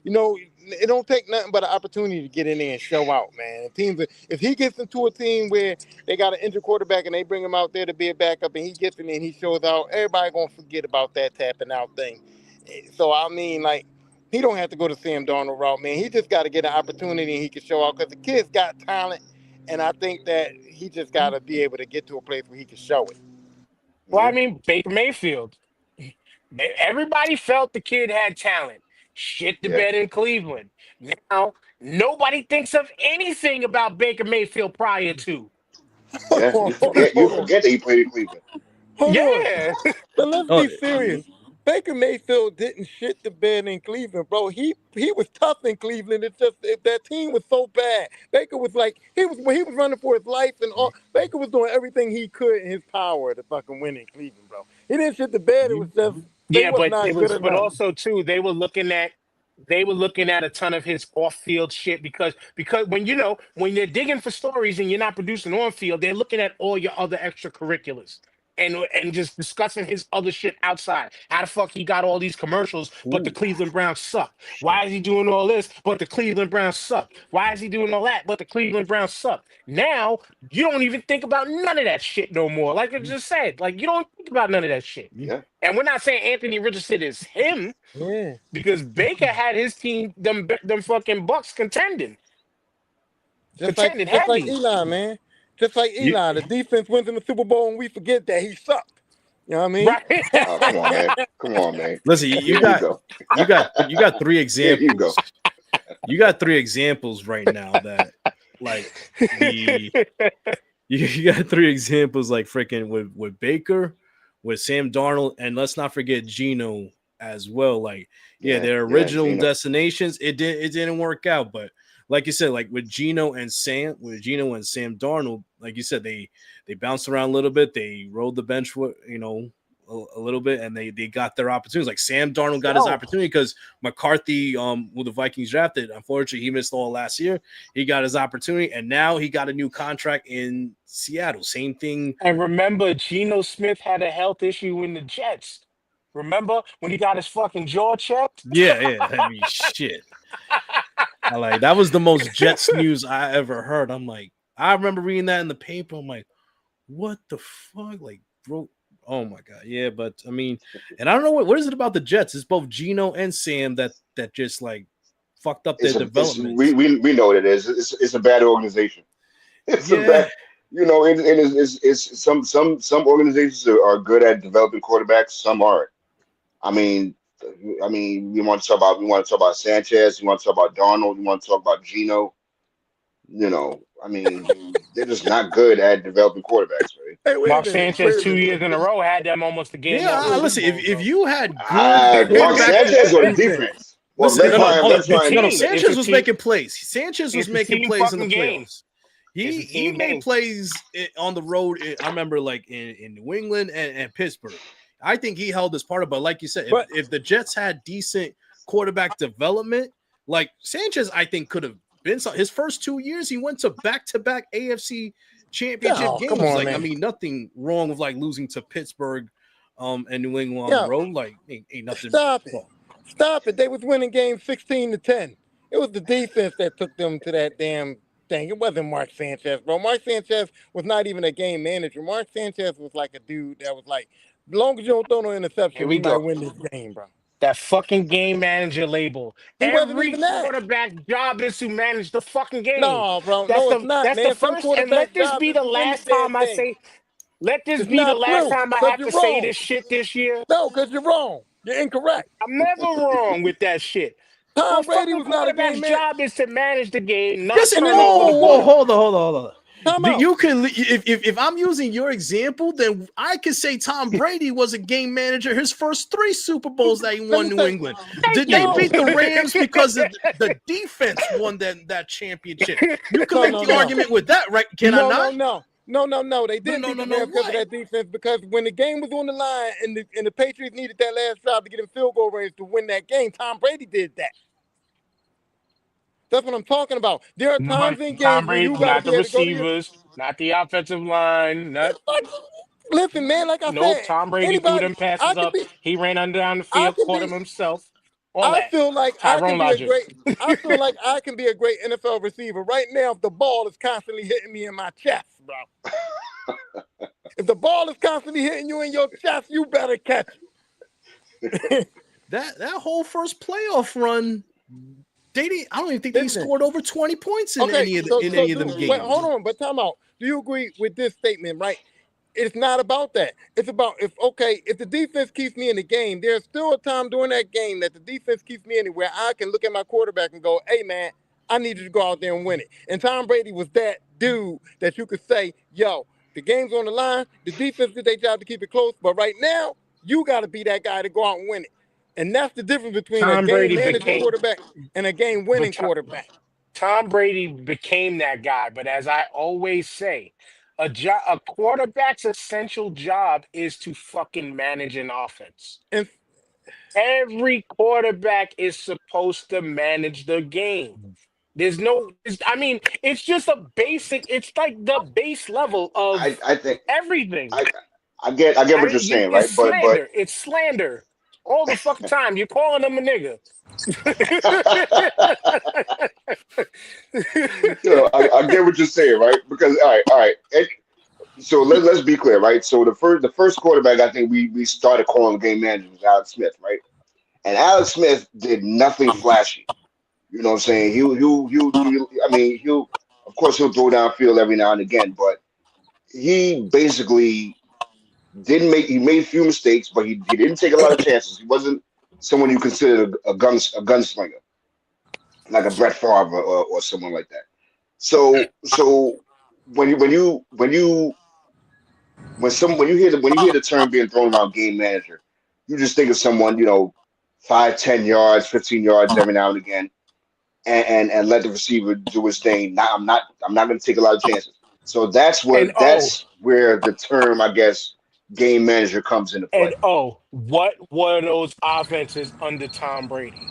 it don't take nothing but an opportunity to get in there and show out, man. And teams, if he gets into a team where they got an injured quarterback and they bring him out there to be a backup, and he gets in there and he shows out, everybody going to forget about that tapping out thing. So I mean, like. He don't have to go to Sam Darnold route, man. He just got to get an opportunity and he can show out because the kid's got talent, and I think that he just got to be able to get to a place where he can show it. Well, I Yeah. mean, Baker Mayfield. Everybody felt the kid had talent. Shit the Yeah. bed in Cleveland. Now nobody thinks of anything about Baker Mayfield prior to. Yeah. You forget that he played in Cleveland. Hold on. Yeah, But let's Oh, be serious. Baker Mayfield didn't shit the bed in Cleveland, bro. He was tough in Cleveland. It's just that team was so bad. Baker was like when he was running for his life and all. Baker was doing everything he could in his power to fucking win in Cleveland, bro. He didn't shit the bed. It was just they yeah, was but not good but enough. also too, they were looking at a ton of his off-field shit because when they're digging for stories and you're not producing on field, they're looking at all your other extracurriculars. And just discussing his other shit outside. How the fuck he got all these commercials, but the ooh, Cleveland Browns suck? Why is he doing all this, but the Cleveland Browns suck? Why is he doing all that, but the Cleveland Browns suck? Now you don't even think about none of that shit no more. Like I just said, like you don't think about none of that shit. Yeah. And we're not saying Anthony Richardson is him Yeah. because Baker had his team, them fucking Bucks contending Just like heavy. Eli, man. Just like you, Eli. The defense wins in the Super Bowl and we forget that he sucked. You know what I mean? Right? Oh, come on, man. Come on, man. listen, Here you go. you got three Here you go. examples. You got three examples right now that like you got three examples like freaking with Baker, with Sam Darnold, and let's not forget Geno as well. Like, their original Geno. destinations, it didn't work out, but like you said, like with Geno and Sam Darnold, like you said, they bounced around a little bit, they rode the bench with a little bit, and they got their opportunities. Like Sam Darnold got his opportunity because McCarthy, who the Vikings drafted, unfortunately he missed all last year. He got his opportunity, and now he got a new contract in Seattle. Same thing. And remember, Geno Smith had a health issue in the Jets. Remember when he got his fucking jaw checked? Yeah. I mean, shit. That was the most Jets news I ever heard. I'm like, I remember reading that in the paper. I'm like, what the fuck? Like, bro, oh my god, yeah. But I mean, and I don't know what is it about the Jets? It's both Geno and Sam that just like fucked up their development. We know what it is. It's a bad organization. It's a bad. It's some organizations are good at developing quarterbacks. Some aren't. I mean, we want to talk about Sanchez. We want to talk about Darnold. We want to talk about Geno. They're just not good at developing quarterbacks, right? Hey, Mark Sanchez 2 years in a row had them almost a game. Listen, if you had good Mark Sanchez or defense? Well, Sanchez was making plays. Sanchez was making plays in the playoffs. He made plays on the road. I remember like in New England and Pittsburgh. I think he held his part of, but like you said, if the Jets had decent quarterback development, like Sanchez, I think could have been his first 2 years. He went to back-to-back AFC championship games. Come on, like, man. I mean, nothing wrong with like losing to Pittsburgh, and New England on the road. Like, ain't nothing. Stop it. They was winning games 16-10. It was the defense that took them to that damn thing. It wasn't Mark Sanchez, bro. Mark Sanchez was not even a game manager. Mark Sanchez was like a dude that was like, as long as you don't throw no interception, we might win this game, bro. That fucking game manager label. Every quarterback job is to manage the fucking game. No, bro. It's not, that's man. The first. And let this be the last time I say. Let this be the last time I have to say this shit this year. No, because you're wrong. You're incorrect. I'm never wrong with that shit. Tom Brady was not a game manager. Job is to manage the game. Not hold on. Time out. You can if I'm using your example, then I could say Tom Brady was a game manager his first 3 Super Bowls that he Let won me New say, England. Thank Did they you. beat the Rams because the defense won that championship? You can make the argument with that, right? Can I not? No. They didn't beat the Rams because of that defense. Because when the game was on the line and the Patriots needed that last drive to get in field goal range to win that game, Tom Brady did that. That's what I'm talking about. There are times in games Tom when you Brady, got to not be the able to go to your. receivers, not the offensive line, not Listen, man. Like I nope. said, Tom Brady threw anybody. them passes I can up. be. He ran down the I field, can caught be. him himself. All I that. feel like I can Tyrone be a logic. great. I feel like I can be a great NFL receiver right now if the ball is constantly hitting me in my chest, bro. If the ball is constantly hitting you in your chest, you better catch it. That whole first playoff run, I don't even think they Listen, scored over 20 points in okay, any of so them dude, games. wait, hold on, but time out. Do you agree with this statement, right? It's not about that. It's about if the defense keeps me in the game, there's still a time during that game that the defense keeps me anywhere. I can look at my quarterback and go, hey man, I need you to go out there and win it. And Tom Brady was that dude that you could say, yo, the game's on the line, the defense did their job to keep it close, but right now, you gotta be that guy to go out and win it. And that's the difference between a Tom game Brady managing became, quarterback and a game but winning quarterback. Tom Brady became that guy. But as I always say, a quarterback's essential job is to fucking manage an offense. And Every quarterback is supposed to manage the game. I mean, it's just a basic, it's like the base level of I think everything. I I get I what you're mean, saying, it's right? But slander. It's slander all the fucking time. You're calling them a nigga. I get what you're saying, right? Because all right. So let's be clear, right? So the first quarterback I think we started calling the game manager was Alex Smith, right? And Alex Smith did nothing flashy. You know what I'm saying? I mean, of course he'll throw downfield every now and again, but he basically didn't make he made a few mistakes, but he didn't take a lot of chances. He wasn't someone you consider a gunslinger, like a Brett Favre or someone like that. So when you hear the term being thrown around game manager, you just think of someone, 5, 10 yards, 15 yards every now and again, and let the receiver do his thing. Not, I'm not going to take a lot of chances. So and that's where the term, I guess, game manager comes into play. what were those offenses under Tom Brady?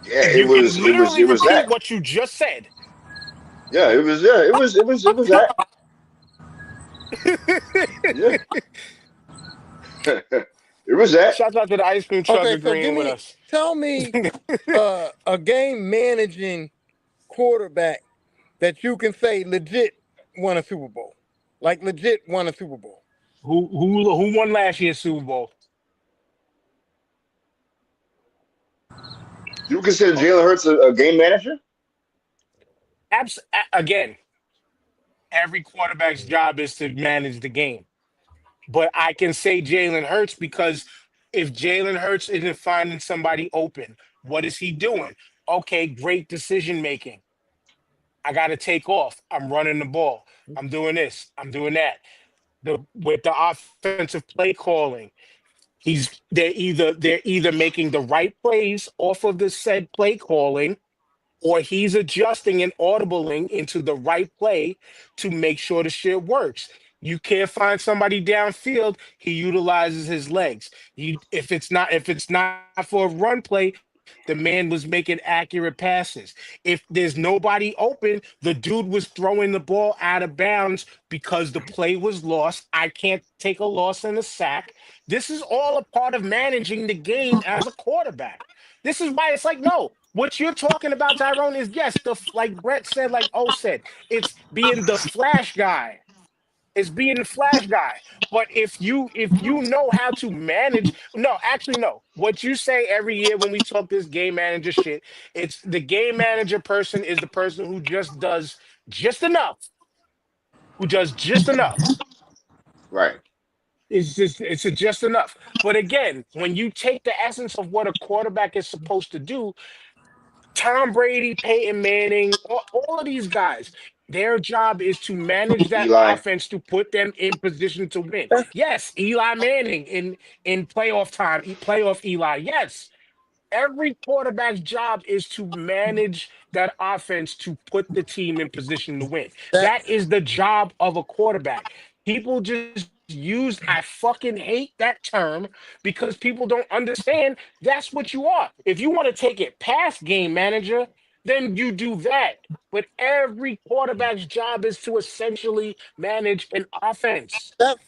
Yeah, You can it literally was that. repeat what you just said. It was that. Yeah, it was that. Shout out to the ice cream truck okay, so agreeing with us. tell me a game managing quarterback that you can say legit won a Super Bowl. Like legit won a Super Bowl. Who won last year's Super Bowl? You consider Jalen Hurts a game manager? Again, every quarterback's job is to manage the game. But I can say Jalen Hurts because if Jalen Hurts isn't finding somebody open, what is he doing? Okay, great decision making. I got to take off. I'm running the ball. I'm doing this. I'm doing that. With the offensive play calling, they're either making the right plays off of the said play calling, or he's adjusting and audibling into the right play to make sure the shit works. You can't find somebody downfield, he utilizes his legs. If it's not for a run play, the man was making accurate passes. If there's nobody open, the dude was throwing the ball out of bounds because the play was lost. I can't take a loss in a sack. This is all a part of managing the game as a quarterback. This is why it's like, no, what you're talking about, Tyrone, is yes, like Brett said, like O said, it's being the flash guy. It's being the flash guy. But if you know how to manage, no, actually no. What you say every year when we talk this game manager shit, it's the game manager person is the person who just does just enough, who does just enough. Right. It's just enough. But again, when you take the essence of what a quarterback is supposed to do, Tom Brady, Peyton Manning, all of these guys. Their job is to manage that Eli. offense to put them in position to win. Yes, Eli Manning in playoff time, playoff Eli. Yes, every quarterback's job is to manage that offense to put the team in position to win. That That is the job of a quarterback. People just use, I fucking hate that term because people don't understand that's what you are. If you want to take it past game manager, then you do that. But every quarterback's job is to essentially manage an offense. that's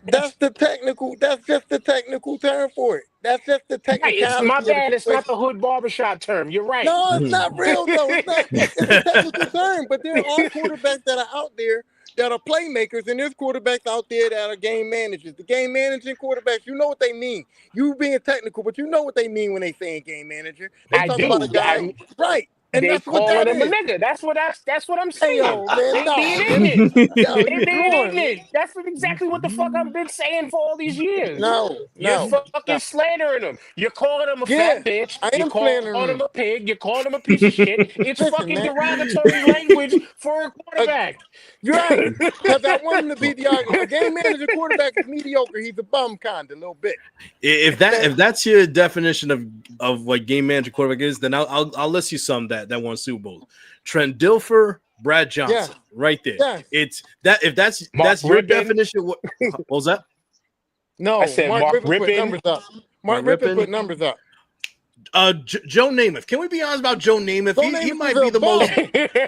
That's that's just the technical term for it. That's just the right. It's my technicality of the bad. It's not situation. the hood barbershop term. You're right. No, it's not real though. It's not. It's a technical term, but there are quarterbacks that are out there that are playmakers, and there's quarterbacks out there that are game managers. The game managing quarterbacks, you know what they mean. You being technical, but you know what they mean when they saying game manager. They I talk about a do. guy, right? And They that's what calling that him a is. nigga. That's what I'm Hey saying. yo, man, They being no, man, ignorant. yo, They you being growing, man. ignorant. That's exactly what the fuck I've been saying for all these years. No, You're no, fucking no. slandering him. You're calling him a Yeah, fat bitch. I You're am calling slandering him him. a pig. You're calling him a piece of shit. It's Listen, fucking man. derogatory language for a Uh, quarterback. You're right. Because I want him to be a game manager quarterback is mediocre. He's a bum kind of a little bit. If that's your definition of what game manager quarterback is, then I'll list you some that won Super Bowls. Trent Dilfer, Brad Johnson, right there. Yes. It's that if that's Mark your Rippon. definition. What was that? No, I said Mark Mark Rippon put Rippon. numbers up. Mark Mark Rippon Rippon. put numbers up. Joe Namath. Can we be honest about Joe Namath? Joe He Namath might is be a the bum. most.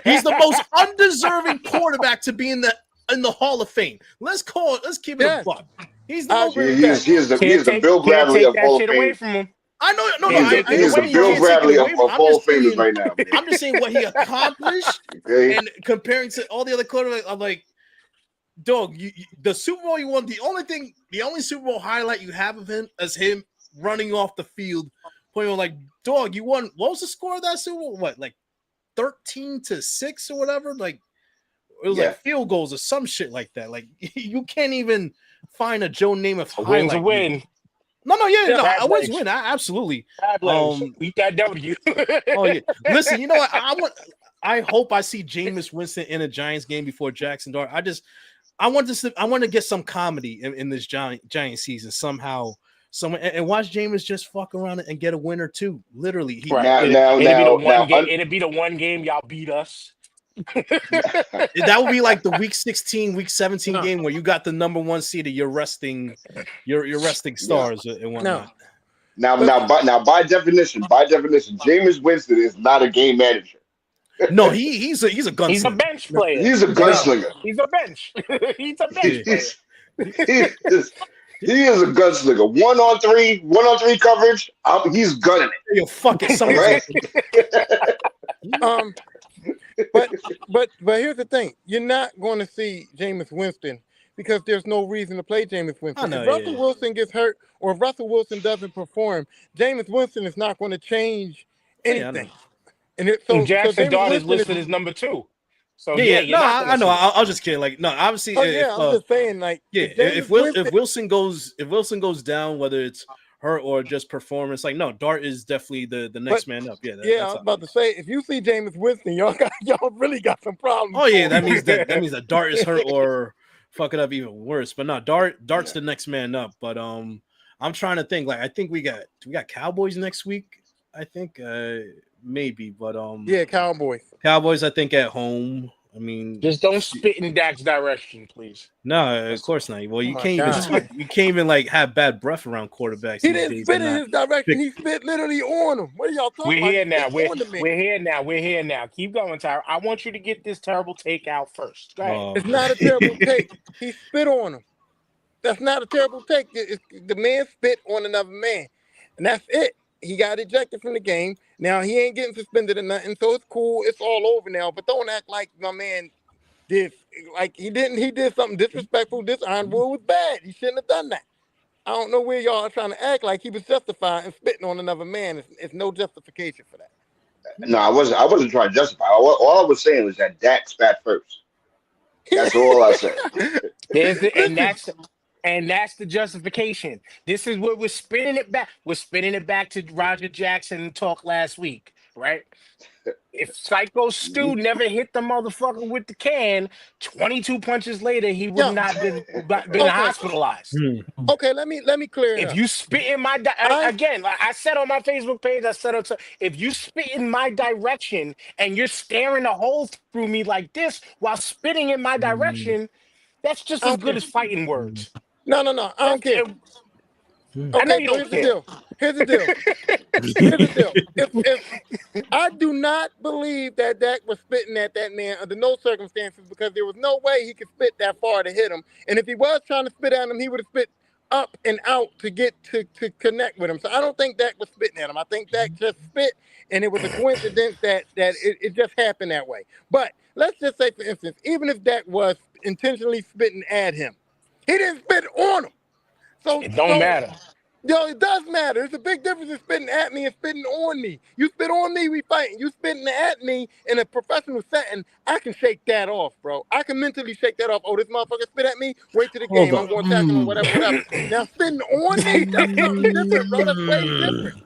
He's the most undeserving quarterback to be in the Hall of Fame. Let's keep it a Yes. buck. He's the I most. agree with He that. is the Bill Can't Bradley take of that Hall of shit away Fame. from him. I know, no, He I Can't take is it the away from Bill him. can't take it Bradley away of from him. Hall of Famers right now, man. I'm just saying what he accomplished, Okay? and comparing to all the other quarterbacks, I'm like, dog, the Super Bowl you won. The only Super Bowl highlight you have of him is him running off the field, playing like, dog, you won. What was the score of that Super Bowl? What, like 13-6 or whatever? Like it was like field goals or some shit like that. Like you can't even find a Joe Namath A win's highlight. a win. No, Bad I was legs. win. Absolutely. Bad legs. Eat that W. Oh yeah. Listen, you know what? I hope I see Jameis Winston in a Giants game before Jackson Dart. I want to get some comedy in this Giant season somehow. And watch Jameis just fuck around and get a win or two. Literally, Right. It'd be the one game y'all beat us. that would be like the week 16, week 17 game where you got the number one seed and you're resting stars and whatnot. Now, by definition, Jameis Winston is not a game manager. No, he's a gunslinger. He's a bench player. He's a gunslinger. He's a bench. He's a bench player. He is a gunslinger. One on three coverage. He's gunning it. Yo, fuck it. Right? But here's the thing: you're not going to see Jameis Winston because there's no reason to play Jameis Winston. If Russell Wilson gets hurt or if Russell Wilson doesn't perform, Jameis Winston is not going to change anything. And Jackson Dart is listed as number 2. So I know. I was just kidding. Like, no, obviously. I'm just saying, like, if Wilson goes down, whether it's her or just performance, like, no, Dart is definitely the next man up. Yeah, I was about to say, if you see Jameis Winston, y'all really got some problems. Oh yeah, that means that Dart is hurt or fuck it up even worse. But no, Dart's the next man up. But I'm trying to think. Like, I think we got Cowboys next week. I think maybe, but Cowboys. I think at home. I mean, just don't spit in Dak's direction, please. No, of course not. Well, you can't even like have bad breath around quarterbacks. He didn't spit in his direction. He spit literally on him. What are y'all talking about? We're here now. Keep going, Tyra. I want you to get this terrible take out first. Go ahead. It's not a terrible take. He spit on him. That's not a terrible take. The man spit on another man, and that's it. He got ejected from the game. Now he ain't getting suspended or nothing, so it's cool. It's all over now. But don't act like my man did. Like he didn't. He did something disrespectful. Dishonorable. Was bad. He shouldn't have done that. I don't know where y'all are trying to act like he was justified in spitting on another man. It's no justification for that. No, I wasn't trying to justify. All I was saying was that Dak spat first. That's all I said. And that's the justification. This is what we're spinning it back. We're spinning it back to Roger Jackson talk last week, right? If Psycho Stu never hit the motherfucker with the can, 22 punches later, he would Yeah. not been Okay. hospitalized. Okay, let me clear it If up. you spit in my again, like I said on my Facebook page, I said if you spit in my direction and you're staring a hole through me like this while spitting in my direction, that's just I as don't good care. as fighting words. No, I don't care. I know Okay, you so don't care. Here's the deal. Here's the deal. If I do not believe that Dak was spitting at that man under no circumstances, because there was no way he could spit that far to hit him. And if he was trying to spit at him, he would have spit up and out to get to connect with him. So I don't think Dak was spitting at him. I think Dak just spit, and it was a coincidence that it just happened that way. But let's just say, for instance, even if Dak was intentionally spitting at him, he didn't spit on him. So It don't matter. Yo, it does matter. There's a big difference in spitting at me and spitting on me. You spit on me, we fighting. You spitting at me in a professional setting, I can shake that off, bro. I can mentally shake that off. Oh, this motherfucker spit at me, wait to the game. I'm going to tackle him, whatever. Now, spitting on me, that's something different, bro. That's way different.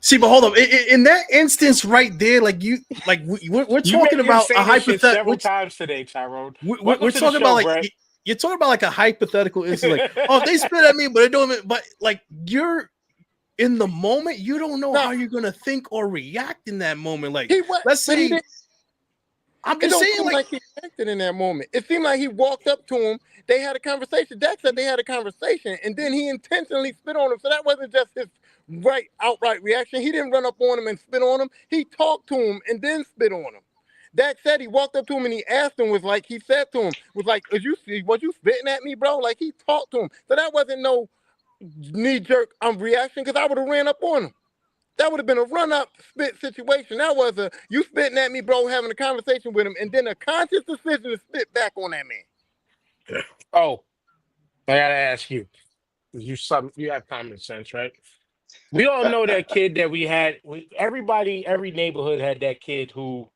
See, but hold up. In that instance right there, like we're talking about a hypothetical. Several times today, Tyrone. We're talking about like you're talking about like a hypothetical instance. Like, oh, if they spit at me, but they don't. But like you're in the moment, you don't know how you're gonna think or react in that moment. Like, let's say, I'm just saying, like he acted in that moment. It seemed like he walked up to him. They had a conversation. Dak said they had a conversation, and then he intentionally spit on him. So that wasn't just his outright reaction. He didn't run up on him and spit on him. He talked to him and then spit on him. Dak said he walked up to him and he asked him, was like, he said to him, was like, was you spitting at me, bro? Like, he talked to him. So that wasn't no knee-jerk reaction, because I would have ran up on him. That would have been a run-up spit situation. That was you spitting at me, bro, having a conversation with him, and then a conscious decision to spit back on that man. Oh, I gotta ask you. You have common sense, right? We all know that kid that we had. Every neighborhood had that kid who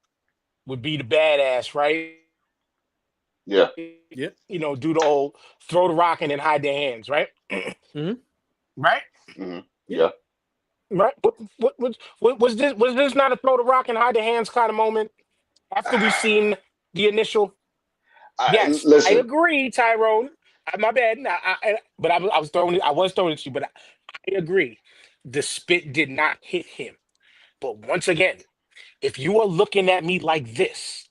would be the badass, right? Yeah. Yeah. You know, do the old throw the rock and then hide their hands, right? Mm-hmm. Right? Mm-hmm. Yeah. Right? What was this? Was this not a throw the rock and hide the hands kind of moment after we've seen the initial? Yes, I agree, Tyrone. My bad. But I was throwing it. I was throwing it to you, but I agree. The spit did not hit him. But once again, if you are looking at me like this,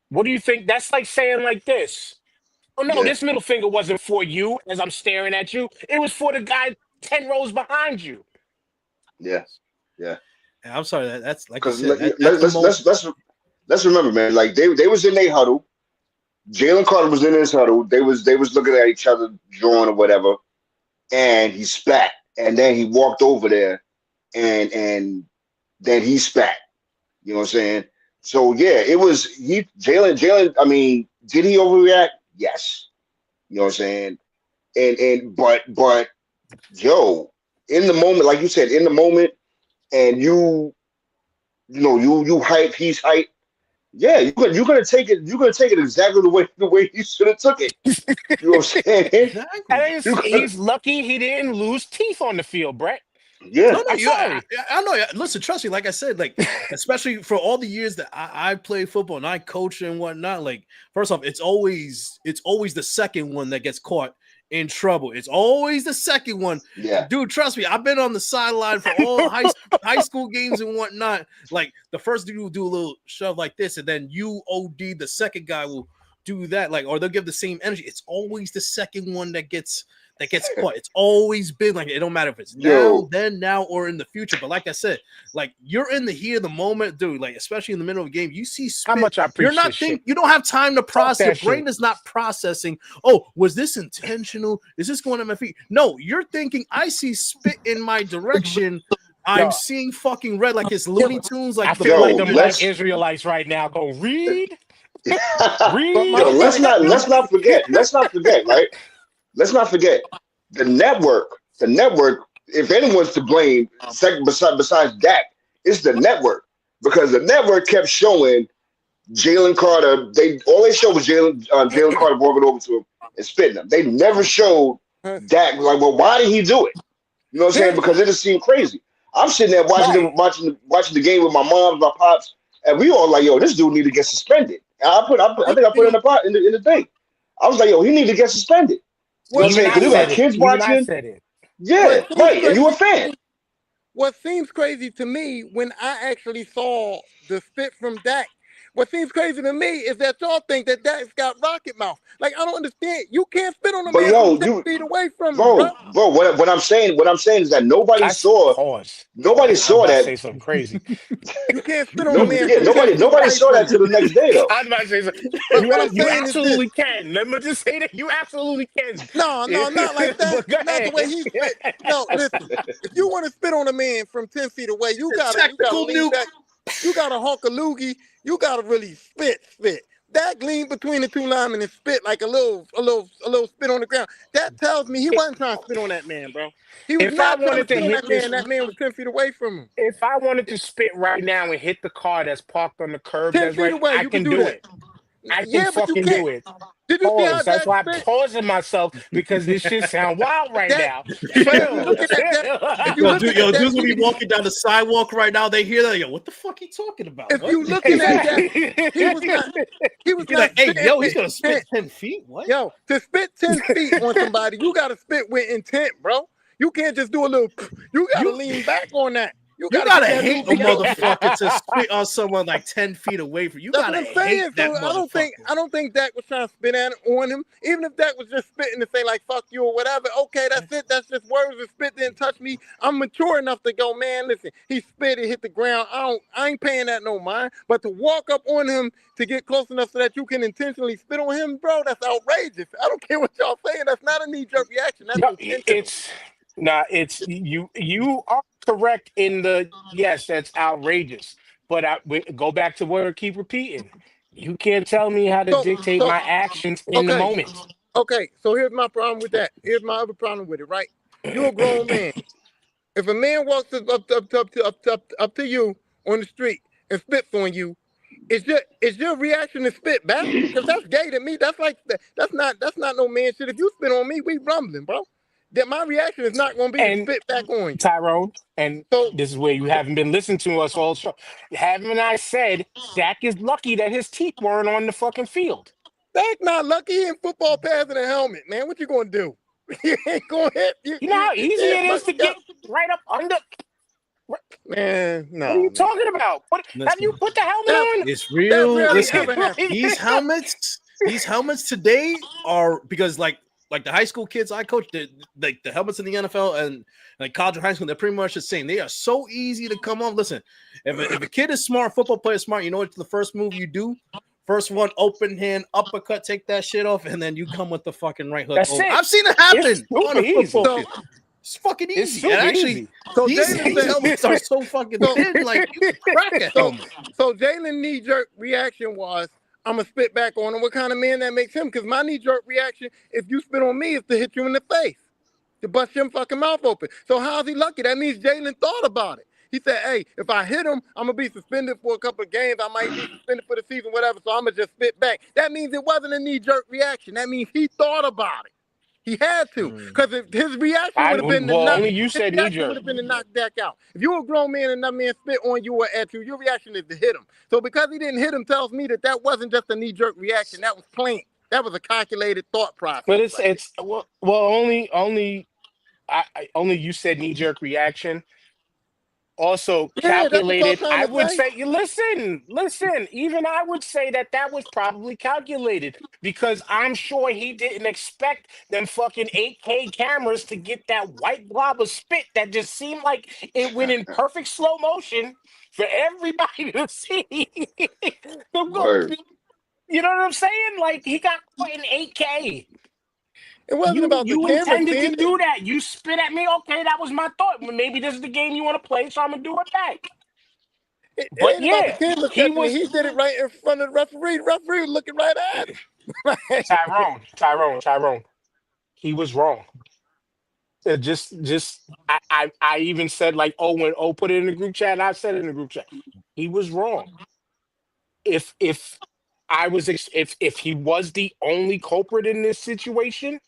what do you think? That's like saying like this. Oh no, this middle finger wasn't for you as I'm staring at you. It was for the guy 10 rows behind you. Yeah. I'm sorry. That's like because let's remember, man. Like they was in their huddle. Jalen Carter was in his huddle. They was looking at each other, drawing or whatever, and he spat, and then he walked over there, and then he spat. You know what I'm saying? So yeah, it was Jalen. I mean, did he overreact? Yes. You know what I'm saying? But Joe, in the moment, like you said, in the moment, and you hype, he's hype. Yeah, you're gonna take it. You're gonna take it exactly the way he should have took it. You know what I'm saying? He's lucky he didn't lose teeth on the field, Brett. Yeah, no, I'm sorry. I know. Listen, trust me. Like I said, like especially for all the years that I played football and I coach and whatnot. Like, first off, it's always the second one that gets caught in trouble. It's always the second one. Yeah, dude, trust me. I've been on the sideline for all high school games and whatnot. Like the first dude will do a little shove like this, and then you OD. The second guy will do that. Like, or they'll give the same energy. It's always the second one that gets caught. It's always been like it. Don't matter if it's now, or in the future. But like I said, like you're in the heat of the moment, dude. Like especially in the middle of a game, you see spit. How much I appreciate. You're not thinking. You don't have time to process. Your brain is not processing. Oh, was this intentional? Is this going on my feet? No, you're thinking. I see spit in my direction. I'm seeing fucking red like it's Looney Tunes. Like I feel like them black Israelites right now. Go read. Let's not forget. Right. Let's not forget the network. The network, if anyone's to blame, besides Dak, it's the network, because the network kept showing Jalen Carter. All they showed was Jalen Carter walking over to him and spitting him. They never showed Dak. Like, well, why did he do it? You know what I'm saying? Because it just seemed crazy. I'm sitting there watching Right. watching the game with my mom, my pops, and we all like, yo, this dude need to get suspended. And I think I put it in the pot in the thing. I was like, yo, he need to get suspended. You know what I'm What Even saying? I Because you seems got said it. kids Even I watching. said it. Yeah, what seems right. And you a crazy fan. what seems crazy to me when I actually saw the spit from Dak, what seems crazy to me is that y'all think that Dak's got rocket mouth. Like I don't understand. You can't spit on a But man from yo, 10 feet away from him, bro. bro, what I'm saying is that Pause. nobody I was saw about to that. say something crazy. You can't spit on a No, man yeah, from 10 feet nobody away saw from that him. till the next day though. I was about to say something. But what I'm You saying is this. absolutely can. Let me just say that you absolutely can. No, no, not like that. But go Not the way ahead. he spit. No, listen. If you want to spit on a man from 10 feet away, you gotta Technical lean nuke. back. You gotta honk a loogie. You gotta really spit. That lean between the two linemen and spit like a little spit on the ground. That tells me he wasn't trying to spit on that man, bro. He was If I not trying to wanted to spit on hit that man. this, That man was 10 feet away from him. if I wanted to spit right now and hit the car that's parked on the curb, ten that's feet right, away, I you could can do do that. it. I can Yeah, but you fucking can't. do it. Did you see how Pause. That's Dak why I'm spit? pausing myself because this shit sound wild right That. now. But if you Chill, looking at that, chill. if you Yo, looking dude, at that, dudes will you be can. walking down the sidewalk right now. They hear that. Yo, what the fuck he talking about? If What? you looking at that, Exactly. he was not. He was He's like, not hey, spitting yo, he's with gonna spit intent. 10 feet. What? Yo, to spit 10 feet on somebody, you gotta spit with intent, bro. You can't just do a little. You gotta You lean back on that. You you gotta get gotta that hate dude a beat out. motherfucker to spit on someone like 10 feet away from you. You That's what gotta I'm hate saying. that So I don't think motherfucker. I don't think Dak was trying to spit on him. Even if Dak was just spitting to say like "fuck you" or whatever, okay, that's it. That's just words. The spit didn't touch me. I'm mature enough to go, man. Listen, he spit, it hit the ground. I ain't paying that no mind. But to walk up on him to get close enough so that you can intentionally spit on him, bro, that's outrageous. I don't care what y'all saying. That's not a knee jerk reaction. That's No, intentional. it's you. You are correct in the yes. That's outrageous. But go back to where I keep repeating. You can't tell me how to So, dictate so my actions in the okay, moment. okay. So here's my problem with that. Here's my other problem with it. Right, you're a grown man. If a man walks up to you on the street and spits on you, is your reaction to spit back? Because that's gay to me. That's like that's not no man shit. If you spit on me, we rumbling, bro. That my reaction is not gonna be to And spit back on you. Tyrone, and So this is where you haven't been listening to us all show. Haven't I said Dak is lucky that his teeth weren't on the fucking field? that's not lucky in football passing a helmet, man. What you gonna do? You ain't gonna hit you. You know You, how you easy can't it is fuck to up. get right up under. What Man, are you no, man. talking about? Have you Listen, put the helmet That on? it's that real. rarely Listen, ever happens. these helmets today are because like the high school kids I coach, the helmets in the NFL and like college and high school, they're pretty much the same. They are so easy to come off. Listen, if a kid is smart, football player is smart, you know what the first move you do? First one, open hand, uppercut, take that shit off, and then you come with the fucking right hook That's over. it. I've seen it It's happen on super a football easy. So field. It's fucking It's easy. And super actually, easy. so these Jalen these said helmets are so fucking so thin, like you can crack a so helmet. so Jalen knee jerk reaction was I'm gonna spit back on him. What kind of man that makes him? Because my knee jerk reaction, if you spit on me, is to hit you in the face, to bust your fucking mouth open. So how's he lucky? That means Jalen thought about it. He said, "Hey, if I hit him, I'm gonna be suspended for a couple of games. I might be suspended for the season, whatever. So I'm gonna just spit back." That means it wasn't a knee jerk reaction. That means he thought about it. He had to, because if his reaction would have been to Well, knock, only you his said knee reaction would jerk. have been to knock Dak out. If you're a grown man and that man spit on you or at you, your reaction is to hit him. So because he didn't hit him, tells me that that wasn't just a knee jerk reaction. That was planned. That was a calculated thought But process right there. only you said knee jerk reaction. Also Yeah, that's what y'all calculated. trying I to would say. say, listen. Even I would say that that was probably calculated because I'm sure he didn't expect them fucking 8K cameras to get that white blob of spit that just seemed like it went in perfect slow motion for everybody to see. Them go- Word. you know what I'm saying? Like he got caught in 8K. It wasn't You about the you camera intended to seeing it. do that. You spit at me. Okay, that was my thought. Maybe this is the game you want to play, so I'm gonna do it back. It But ain't about the yeah, camera he catching it. was He did it right in front of the referee. The referee was looking right at him. Tyrone. He was wrong. I even said like, oh, when put it in the group chat. I said it in the group chat. He was wrong. If I was if he was the only culprit in this situation,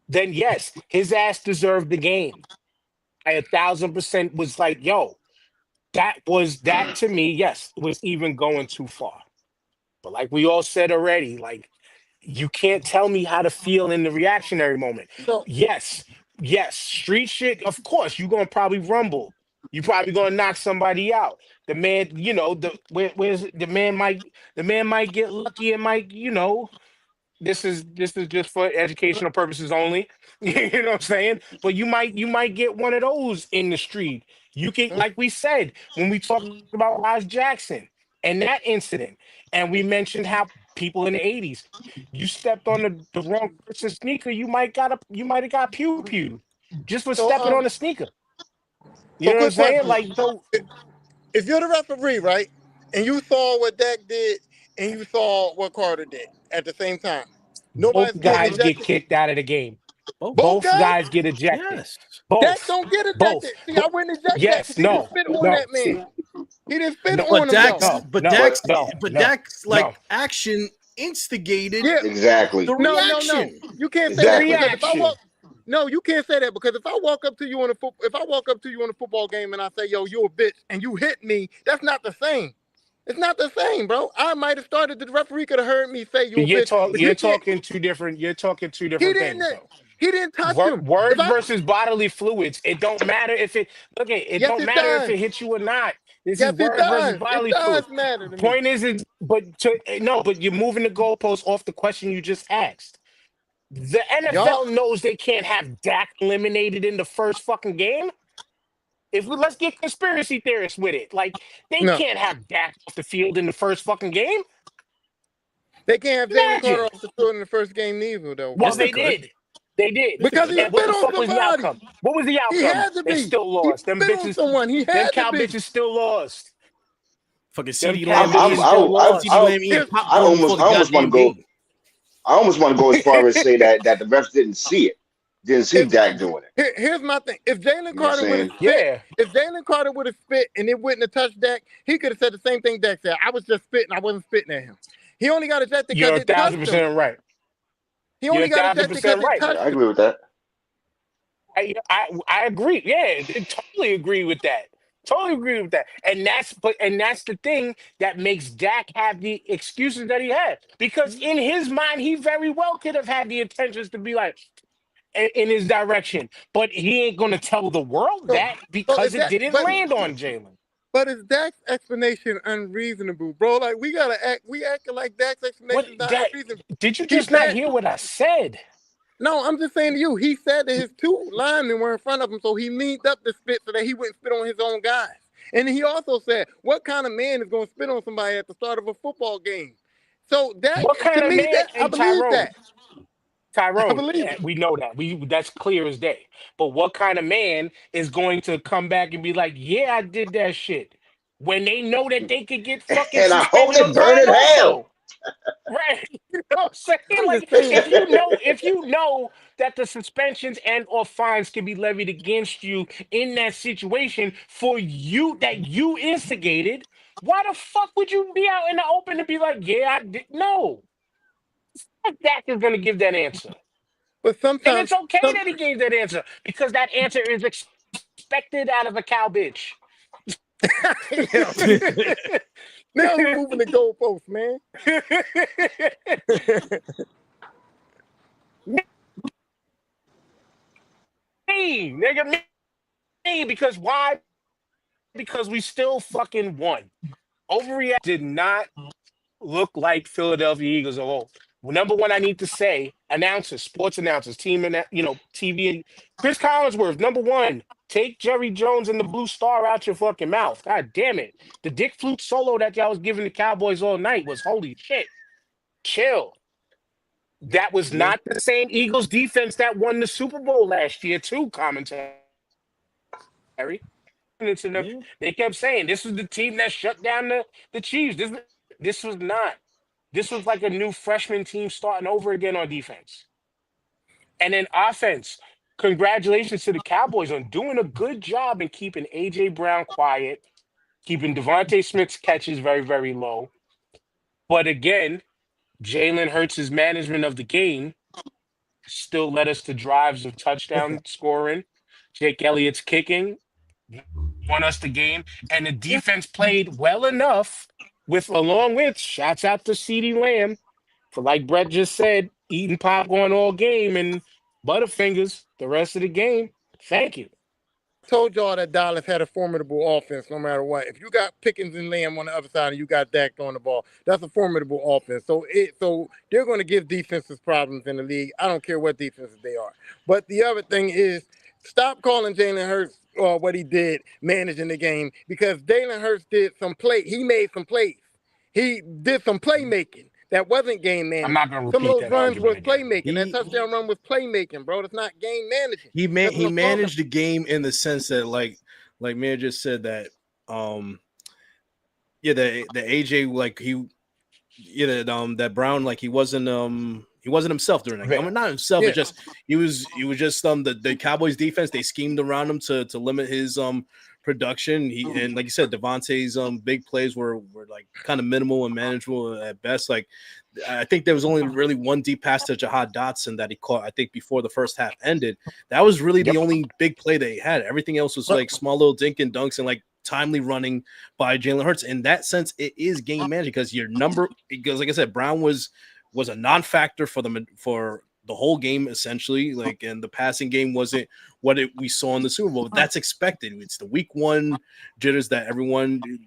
then yes, his ass deserved the game. I 1,000% was like, yo, that to me, yes, was even going too far. But like we all said already, like you can't tell me how to feel in the reactionary moment. So Yes, yes, street shit, of course, you're gonna probably rumble. You probably gonna knock somebody out. The man, where's the man might get lucky and might, this is just for educational purposes only. You know what I'm saying? But you might get one of those in the street. You can, like we said when we talked about Wise Jackson and that incident, and we mentioned how people in the '80s, you stepped on the wrong person's sneaker, you might have got pew pewed just for so stepping on a sneaker. You so know what I'm quick saying? question. Like so, If you're the referee, right, and you saw what Dak did and you saw what Carter did at the same time, nobody's both getting guys get ejected. kicked out of the game. Both. Both Both guys? guys get ejected. Yes. Dak Both. don't get ejected. Both. See, I But wouldn't eject Dak yes, because he didn't no, spit on no, that see, man. He didn't spit no, on him, though. no, But no, But Dak's no, but no, Dak's like no. action instigated Yeah, the exactly, no, no, no. reaction. You can't say The that exactly. because if I reaction. walk, no, you can't say that because if I walk up to you if I walk up to you in a football game and I say, "Yo, you a bitch," and you hit me, that's not the same. It's not the same, bro. I might have started. The referee could have heard me say, "You a bitch," but You're he can't. talking two different. You're talking two He different things, didn't. though. He didn't touch him. If Words I, versus bodily fluids. It don't matter if it look at it. yes, Don't it matter if does. it hits you or not. This is Yes, it words versus does. It bodily does fluids. matter to me. Point is, but no, but you're moving the goalpost off the question you just asked. The Y'all, NFL knows they can't have Dak eliminated in the first fucking game. Let's get conspiracy theorists with it. Like they no, can't have Dak off the field in the first fucking game. they can't have Jalen Carter Imagine. off the field in the first game neither, though, Well, Yes, they brother. they could. did. They did. Yes, they Because could. he And what spit the on fuck was the somebody. outcome? What was the He outcome? had to They be. still He lost. Them spit on bitches, someone. He them had to cow be. bitches still lost. Fucking Them CD cow Lamb I'm, bitches eating still I, CD lost. I, Lamb eating If I popcorn before almost, the I almost want goddamn to go. game. I almost want to go as far as say that the refs didn't see it, didn't see if Dak doing it. here's my thing. If Jalen You know what I'm Carter would have saying? spit, Yeah, if Jalen Carter would have spit and it wouldn't have touched Dak, he could have said the same thing Dak said. I was just spitting. I wasn't spitting at him. He only got ejected because you're a it thousand touched him. percent right. He You're only a got thousand ejected because percent it right. Yeah, I touched him. agree with that. I agree. Yeah, totally agree with that. Totally agree with that. And that's the thing that makes Dak have the excuses that he had. Because in his mind, he very well could have had the intentions to be like in his direction. But he ain't gonna tell the world So, that so because is it that? didn't land on Jalen. But is Dak's explanation unreasonable, bro? Like we gotta act. We acting like Dak's What explanation is not that unreasonable. did you He just not said, hear what I said? "No, I'm just saying to you." He said that his two linemen were in front of him, so he leaned up to spit so that he wouldn't spit on his own guys. And he also said, "What kind of man is going to spit on somebody at the start of a football game?" So that, What to kind of me, man that I and believe Tyrone? that. I Tyrone, believe it. we know that. That's clear as day. But what kind of man is going to come back and be like, "Yeah, I did that shit," when they know that they could get fucking And I hope suspended or it burn fined in hell. also? Right? You know what I'm saying? I'm just Like, saying. if you know that the suspensions and or fines can be levied against you in that situation for you that you instigated, why the fuck would you be out in the open to be like, "Yeah, I did"? No, Dak is going to give that answer. But And sometimes, it's okay some, that he gave that answer because that answer is expected out of a cow bitch. yeah. Now we moving the goalposts, man. Me, nigga, me. Because why? Because we still fucking won. Overreact did not look like Philadelphia Eagles at all. Well, number one, I need to say, announcers, sports announcers, team and TV. Chris Collinsworth, number one, take Jerry Jones and the blue star out your fucking mouth. God damn it. The Dick Flute solo that y'all was giving the Cowboys all night was holy shit. Chill. That was Yeah. not the same Eagles defense that won the Super Bowl last year, too, commentary. Yeah. They kept saying this was the team that shut down the Chiefs. This was not. This was like a new freshman team starting over again on defense. And then offense. Congratulations to the Cowboys on doing a good job in keeping AJ Brown quiet, keeping Devontae Smith's catches very, very low. But again, Jalen Hurts' management of the game still led us to drives of touchdown scoring, Jake Elliott's kicking won us the game, and the defense played well enough along with shouts out to CeeDee Lamb for, like Brett just said, eating popcorn all game and Butterfingers the rest of the game. Thank you. Told y'all that Dallas had a formidable offense no matter what. If you got Pickens and Lamb on the other side and you got Dak throwing the ball, that's a formidable offense. So they're going to give defenses problems in the league. I don't care what defenses they are. But the other thing is, stop calling Jalen Hurts what he did managing the game, because Jalen Hurts did some play. He made some plays. He did some playmaking. That wasn't game management. I'm not going to Some of repeat those that runs was argument playmaking. again. That touchdown run was playmaking, bro. That's not game managing. He That's what I'm talking managed the game in the sense that like Mayor just said that the AJ like that Brown like he wasn't himself during that game. I mean, not himself, Yeah. it's just he was just the Cowboys defense, they schemed around him to limit his production. And like you said, Devontae's big plays were like kind of minimal and manageable at best. Like I think there was only really one deep pass to Jahad Dotson that he caught, I think, before the first half ended. That was really the only big play that he had. Everything else was like small little dink and dunks and like timely running by Jalen Hurts. In that sense, it is game management because like I said, Brown was a non-factor for the whole game essentially. Like, and the passing game wasn't what we saw in the Super Bowl. That's expected. It's the week 1 jitters that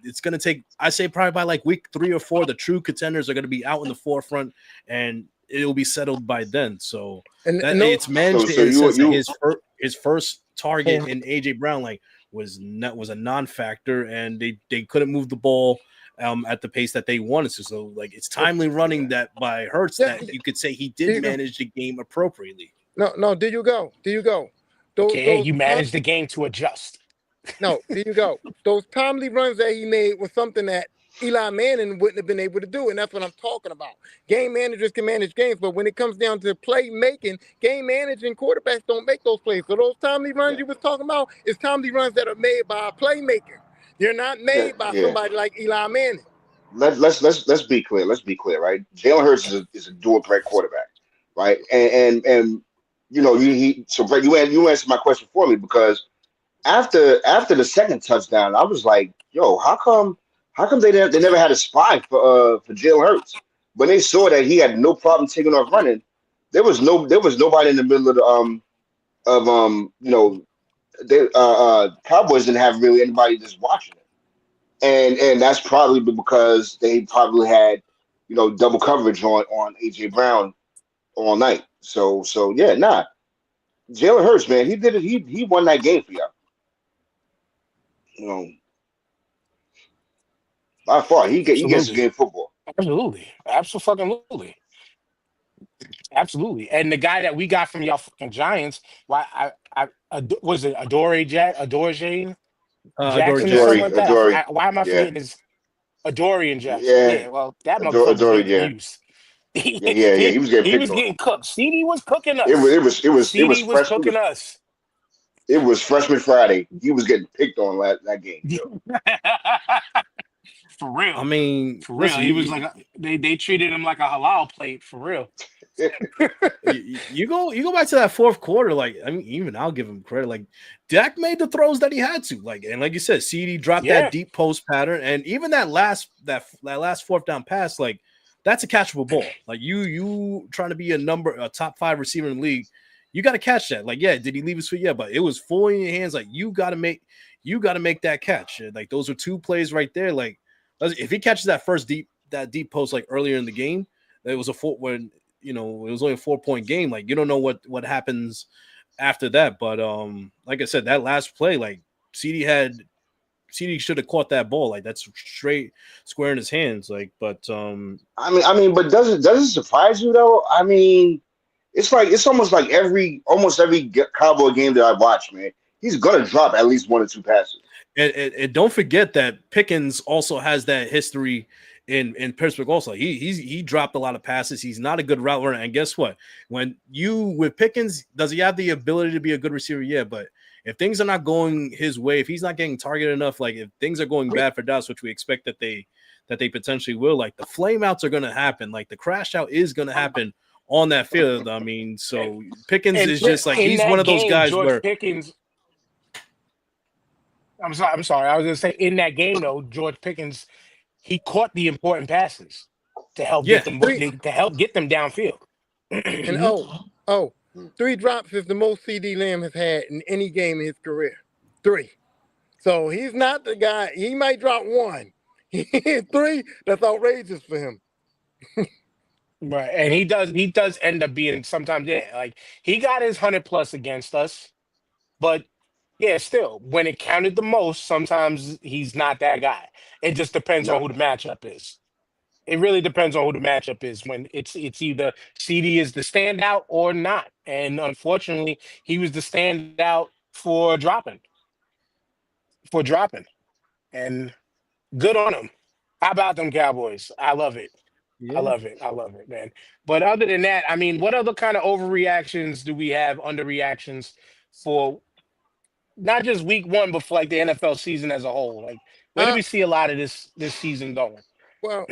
it's going to take, I say probably by like week 3 or 4, the true contenders are going to be out in the forefront and it'll be settled by then. So it's managed in the sense that his first target in AJ Brown like was a non-factor, and they couldn't move the ball at the pace that they wanted to. So like it's timely running that by Hurts that you could say he did manage the game appropriately. No, there you go. You managed the game to adjust. No, there you go. Those timely runs that he made was something that Eli Manning wouldn't have been able to do, and that's what I'm talking about. Game managers can manage games, but when it comes down to play making, game managing quarterbacks don't make those plays. So those timely runs you was talking about is timely runs that are made by a playmaker. They're not made by somebody like Eli Manning. Let's be clear. Let's be clear, right? Jalen Hurts is a dual threat quarterback, right? And you know, so Brett, you answered my question for me, because after the second touchdown, I was like, yo, how come they never had a spy for Jalen Hurts? When they saw that he had no problem taking off running, there was nobody in the middle of Cowboys didn't have really anybody just watching it, and that's probably because they probably had double coverage on AJ Brown all night. So yeah, Jalen Hurts, man, he did it. He won that game for y'all. By far, he gets the game football. Absolutely. And the guy that we got from y'all fucking Giants, was it Adore Jackson or something like that? Why am I forgetting his Adorian Jackson? Yeah, well, that motherfucker was getting used. He was getting getting cooked. CeeDee was cooking us. It was cooking us. It was Freshman Friday. He was getting picked on that game. For real. I mean, for real. He was like they treated him like a halal plate. For real. you go back to that fourth quarter. Like, I mean, even I'll give him credit. Like, Dak made the throws that he had to. Like, and like you said, CeeDee dropped that deep post pattern, and even that last fourth down pass, like, that's a catchable ball. Like, you trying to be a top 5 receiver in the league, you got to catch that. Like, yeah, did he leave his foot? Yeah, but it was full in your hands. Like, you got to make that catch. Like, those are 2 plays right there. Like, if he catches that deep post like earlier in the game, it was it was only a 4-point game. Like, you don't know what happens after that. But like I said, that last play, like CeeDee should have caught that ball. Like, that's straight square in his hands. Like, but I mean, but does it surprise you though? I mean, it's almost like almost every Cowboy game that I watch, man, he's gonna drop at least 1 or 2 passes. And don't forget that Pickens also has that history in Pittsburgh. Also, he dropped a lot of passes. He's not a good route runner. And guess what? With Pickens, does he have the ability to be a good receiver? Yeah, but if things are not going his way, if he's not getting targeted enough, like if things are going bad for Dallas, which we expect that they potentially will, like the flame outs are going to happen. Like the crash out is going to happen on that field. I mean, so Pickens is just like he's one of those guys George where Pickens I'm sorry. I'm sorry. I was gonna say in that game though, George Pickens, he caught the important passes to help Yeah, get them Three to help get them downfield. and oh, 3 drops is the most CD Lamb has had in any game in his career. 3. So he's not the guy. He might drop 1. 3. That's outrageous for him. Right, and he does end up being sometimes, yeah, like he got his 100 plus against us, but yeah, still when it counted the most, sometimes he's not that guy. It just depends on No, who the matchup is. It really depends on who the matchup is when it's either CD is the standout or not. And unfortunately, he was the standout for dropping. And good on him. How about them Cowboys? I love it. I yeah. love it. I love it, man. But other than that, I mean, what other kind of overreactions do we have, underreactions for not just week 1, but for like the NFL season as a whole? Like, where do Uh, we see a lot of this season going? well,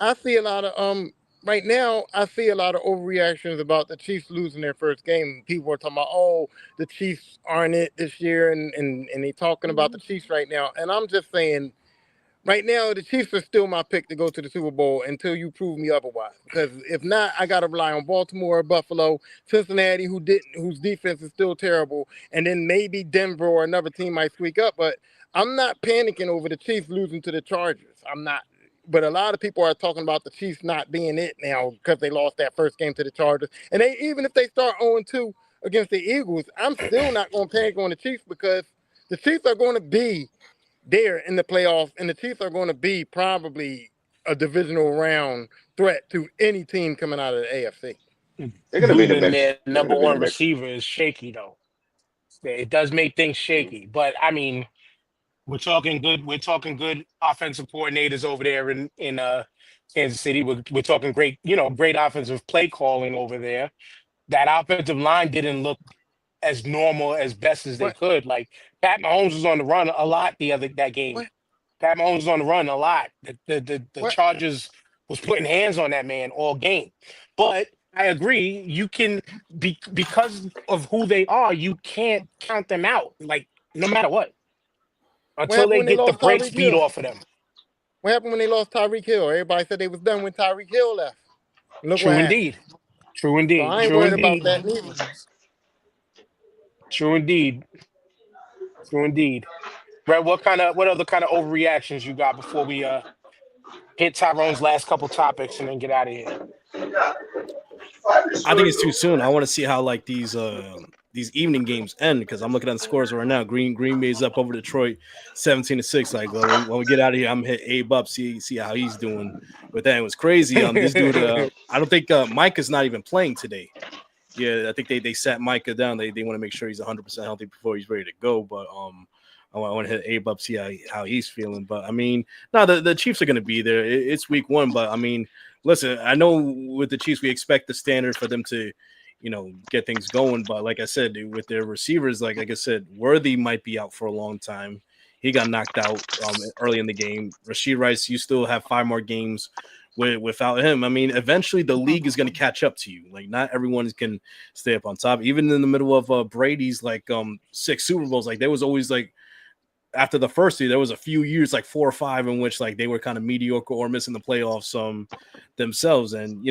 I see a lot of right now. I see a lot of overreactions about the Chiefs losing their first game. People are talking about, oh, the Chiefs aren't it this year, and they talking about the Chiefs right now. And I'm just saying, right now, the Chiefs are still my pick to go to the Super Bowl until you prove me otherwise. Because if not, I got to rely on Baltimore, Buffalo, Cincinnati, whose defense is still terrible, and then maybe Denver or another team might squeak up. But I'm not panicking over the Chiefs losing to the Chargers. I'm not. But a lot of people are talking about the Chiefs not being it now because they lost that first game to the Chargers. And they even if they start 0-2 against the Eagles, I'm still not going to panic on the Chiefs because the Chiefs are going to be there in the playoffs, and the Chiefs are going to be probably a divisional round threat to any team coming out of the AFC. they're gonna be in the Losing mix. their They're number gonna be in the one mix. receiver is shaky though. It does make things shaky. But I mean, we're talking good. We're talking good offensive coordinators over there in Kansas City. We're talking great, great offensive play calling over there. That offensive line didn't look as normal as best as they What? could. Like Pat Mahomes was on the run a lot that game. What? Pat Mahomes was on the run a lot. The What? Chargers was putting hands on that man all game. But I agree, you can because of who they are, you can't count them out. Like no matter what, What until happened they when they get the lost brakes Tyreek beat Hill? off of them. What happened when they lost Tyreek Hill? Everybody said they was done when Tyreek Hill left. Look what True happened. indeed. True So indeed. I ain't True worried about indeed. that neither. True indeed. True indeed. Brett, what other kind of overreactions you got before we hit Tyrone's last couple topics and then get out of here? I think it's too soon. I want to see how like these evening games end because I'm looking at the scores right now. Green Bay's up over Detroit, 17-6. Like when we get out of here, I'm gonna hit Abe up, see how he's doing with that. It was crazy. This dude, I don't think Mike is not even playing today. Yeah, I think they sat Micah down. They want to make sure he's 100% healthy before he's ready to go. But I want to hit Abe up, see how he's feeling. But I mean, no, the Chiefs are going to be there. It's week 1, but I mean, listen, I know with the Chiefs we expect the standard for them to, get things going. But like I said, with their receivers, like I said, Worthy might be out for a long time. He got knocked out early in the game. Rashid Rice, you still have 5 more games without him. I mean, eventually the league is going to catch up to you. Like not everyone can stay up on top. Even in the middle of Brady's 6 Super Bowls, like there was always like after the first year, there was a few years, like 4 or 5, in which like they were kind of mediocre or missing the playoffs themselves. And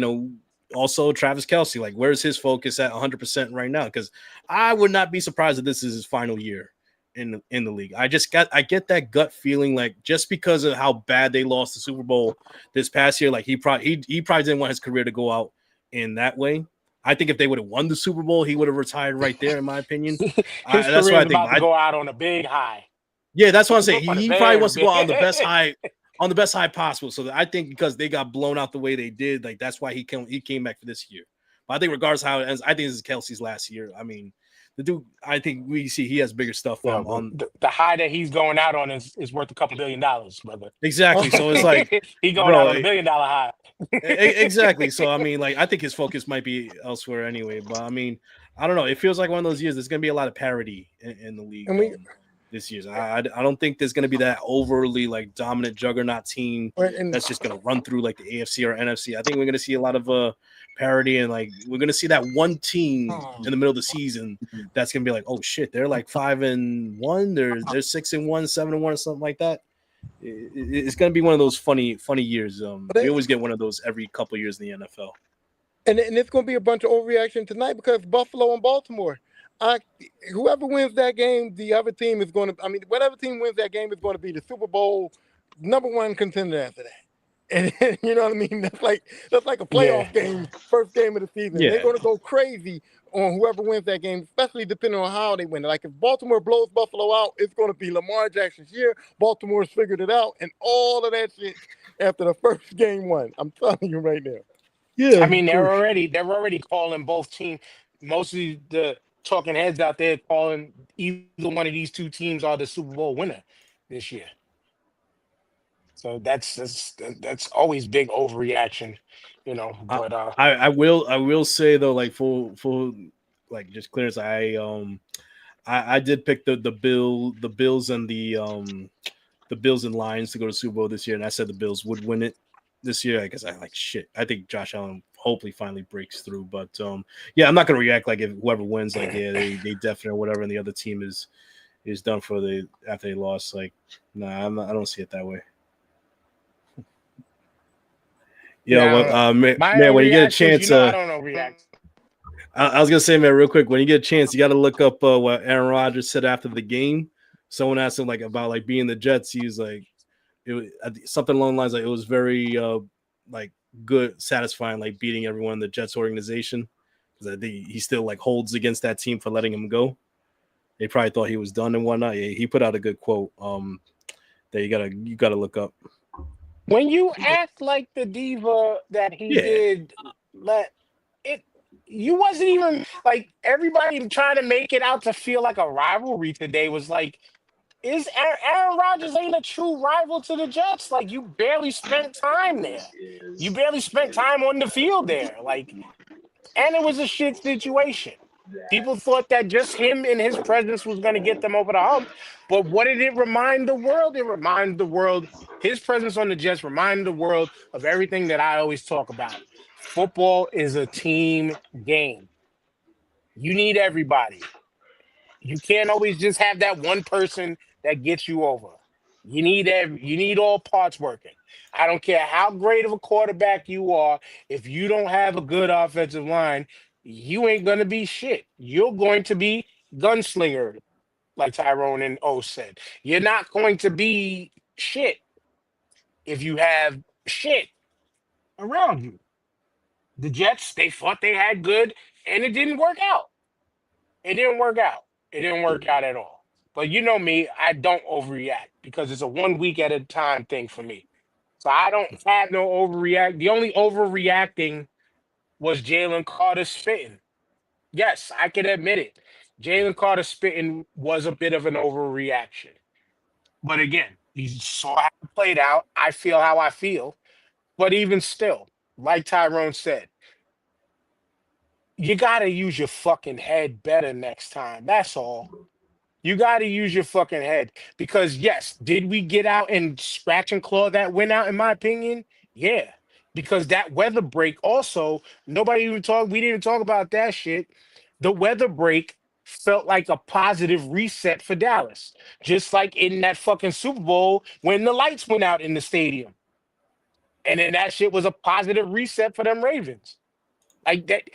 also Travis Kelce, like where's his focus at 100% right now? Because I would not be surprised if this is his final year in the league. I get that gut feeling, like just because of how bad they lost the Super Bowl this past year, like he probably didn't want his career to go out in that way. I think if they would have won the Super Bowl, he would have retired right there, in my opinion. His That's career what is I think. about to go out on a big high. Yeah, that's what I'm saying. On a He probably very wants to go out on the best big. high possible. So I think because they got blown out the way they did, like that's why he came back for this year. But I think regardless of how it ends, I think this is Kelsey's last year. I mean, the dude, I think we see he has bigger stuff on. The high that he's going out on is worth a couple $1 billion, brother. Exactly. So it's like, he going out bro, on $1 billion high. Exactly. So I mean, like I think his focus might be elsewhere anyway. But I mean, I don't know. It feels like one of those years. There's going to be a lot of parity in the league And we this year. I don't think there's going to be that overly like dominant juggernaut team that's just going to run through like the AFC or NFC. I think we're going to see a lot of parity, and like we're going to see that one team in the middle of the season that's going to be like, oh shit, they're like 5-1, they're 6-1, 7-1, or something like that. It's going to be one of those funny years. We always get one of those every couple of years in the NFL. And it's going to be a bunch of overreaction tonight because Buffalo and Baltimore. Whoever wins that game, the other team is going to. I mean, whatever team wins that game is going to be the Super Bowl #1 contender after that. And you know what I mean? That's like a playoff game, first game of the season. Yeah. They're going to go crazy on whoever wins that game, especially depending on how they win. Like if Baltimore blows Buffalo out, it's going to be Lamar Jackson's year. Baltimore's figured it out, and all of that shit after the first game won. I'm telling you right now. Yeah, I mean they're already calling both teams. Mostly the talking heads out there calling either one of these two teams are the Super Bowl winner this year. So that's always big overreaction, you know. But I will say though, like for like just clearance, I did pick the Bills and the Bills and Lions to go to Super Bowl this year, and I said the Bills would win it this year. I guess I like shit. I think Josh Allen hopefully finally breaks through, but yeah, I'm not gonna react like if whoever wins, like yeah, they definitely or whatever, and the other team is done for after they lost. Like, nah, I don't see it that way. Yeah, well, man, when you get a chance, I don't know react. I was gonna say, man, real quick, when you get a chance, you got to look up what Aaron Rodgers said after the game. Someone asked him like about like being the Jets. He was like, it was something along the lines like it was very like good, satisfying, like beating everyone in the Jets organization because he still like holds against that team for letting him go. They probably thought he was done and whatnot. Yeah, he put out a good quote. That you gotta look up. When you act like the diva that he did, you wasn't even like everybody trying to make it out to feel like a rivalry today was like, is Aaron Rodgers ain't a true rival to the Jets? Like you barely spent time there. You barely spent time on the field there. Like, and it was a shit situation. People thought that just him and his presence was going to get them over the hump. But what did it remind the world? It reminded the world, his presence on the Jets reminded the world of everything that I always talk about. Football is a team game. You need everybody. You can't always just have that one person that gets you over. You need all parts working. I don't care how great of a quarterback you are. If you don't have a good offensive line, you ain't gonna be shit. You're going to be gunslinger, like Tyrone and O said. You're not going to be shit if you have shit around you. The Jets, they thought they had good, and it didn't work out. It didn't work out. It didn't work out at all. But you know me, I don't overreact because it's a 1 week at a time thing for me. So I don't have no overreact. The only overreacting was Jalen Carter spitting. Yes, I can admit it. Jalen Carter spitting was a bit of an overreaction. But again, you saw how it played out. I feel how I feel. But even still, like Tyrone said, you got to use your fucking head better next time. That's all. You got to use your fucking head because yes, did we get out and scratch and claw that win out? In my opinion, yeah, because that weather break also we didn't talk about that shit. The weather break felt like a positive reset for Dallas, just like in that fucking Super Bowl when the lights went out in the stadium, and then that shit was a positive reset for them Ravens. Like that.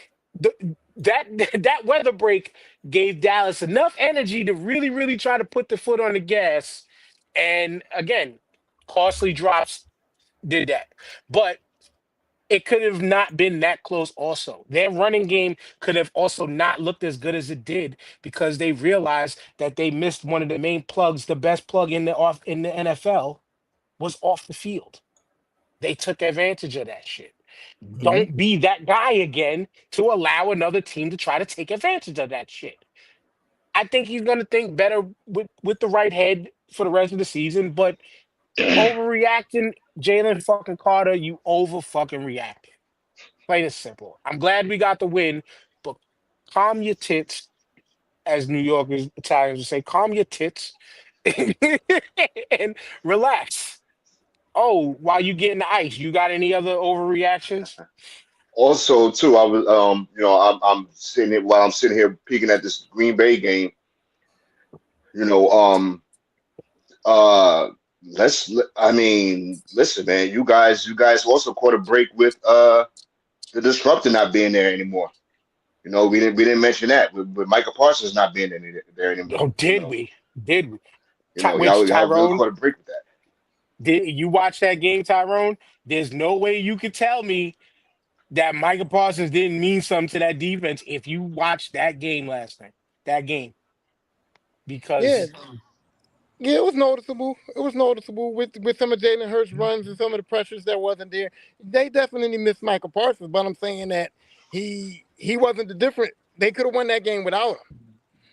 That that weather break gave Dallas enough energy to really, really try to put the foot on the gas. And again, costly drops did that. But it could have not been that close also. Their running game could have also not looked as good as it did because they realized that they missed one of the main plugs, the best plug in the NFL was off the field. They took advantage of that shit. Don't be that guy again to allow another team to try to take advantage of that shit. I think he's going to think better with the right head for the rest of the season, but overreacting, Jalen fucking Carter, you over fucking reacted. Plain and simple. I'm glad we got the win, but calm your tits, as New Yorkers, Italians would say, calm your tits and relax. Oh, while you getting the ice, you got any other overreactions? Also, too, I was I'm sitting here while I'm sitting here peeking at this Green Bay game. You know, uh, I mean, listen, man, you guys also caught a break with the disruptor not being there anymore. We didn't mention that with Michael Parsons not being there anymore. Oh, did we? Did we? Y'all Which y'all really Tyrone? caught a break with that. Did you watch that game, Tyrone? There's no way you could tell me that Michael Parsons didn't mean something to that defense if you watched that game last night. That game. Yeah, Because yeah, it was noticeable. It was noticeable with some of Jalen Hurts' runs and some of the pressures that wasn't there. They definitely missed Michael Parsons, but I'm saying that he wasn't the different. They could have won that game without him.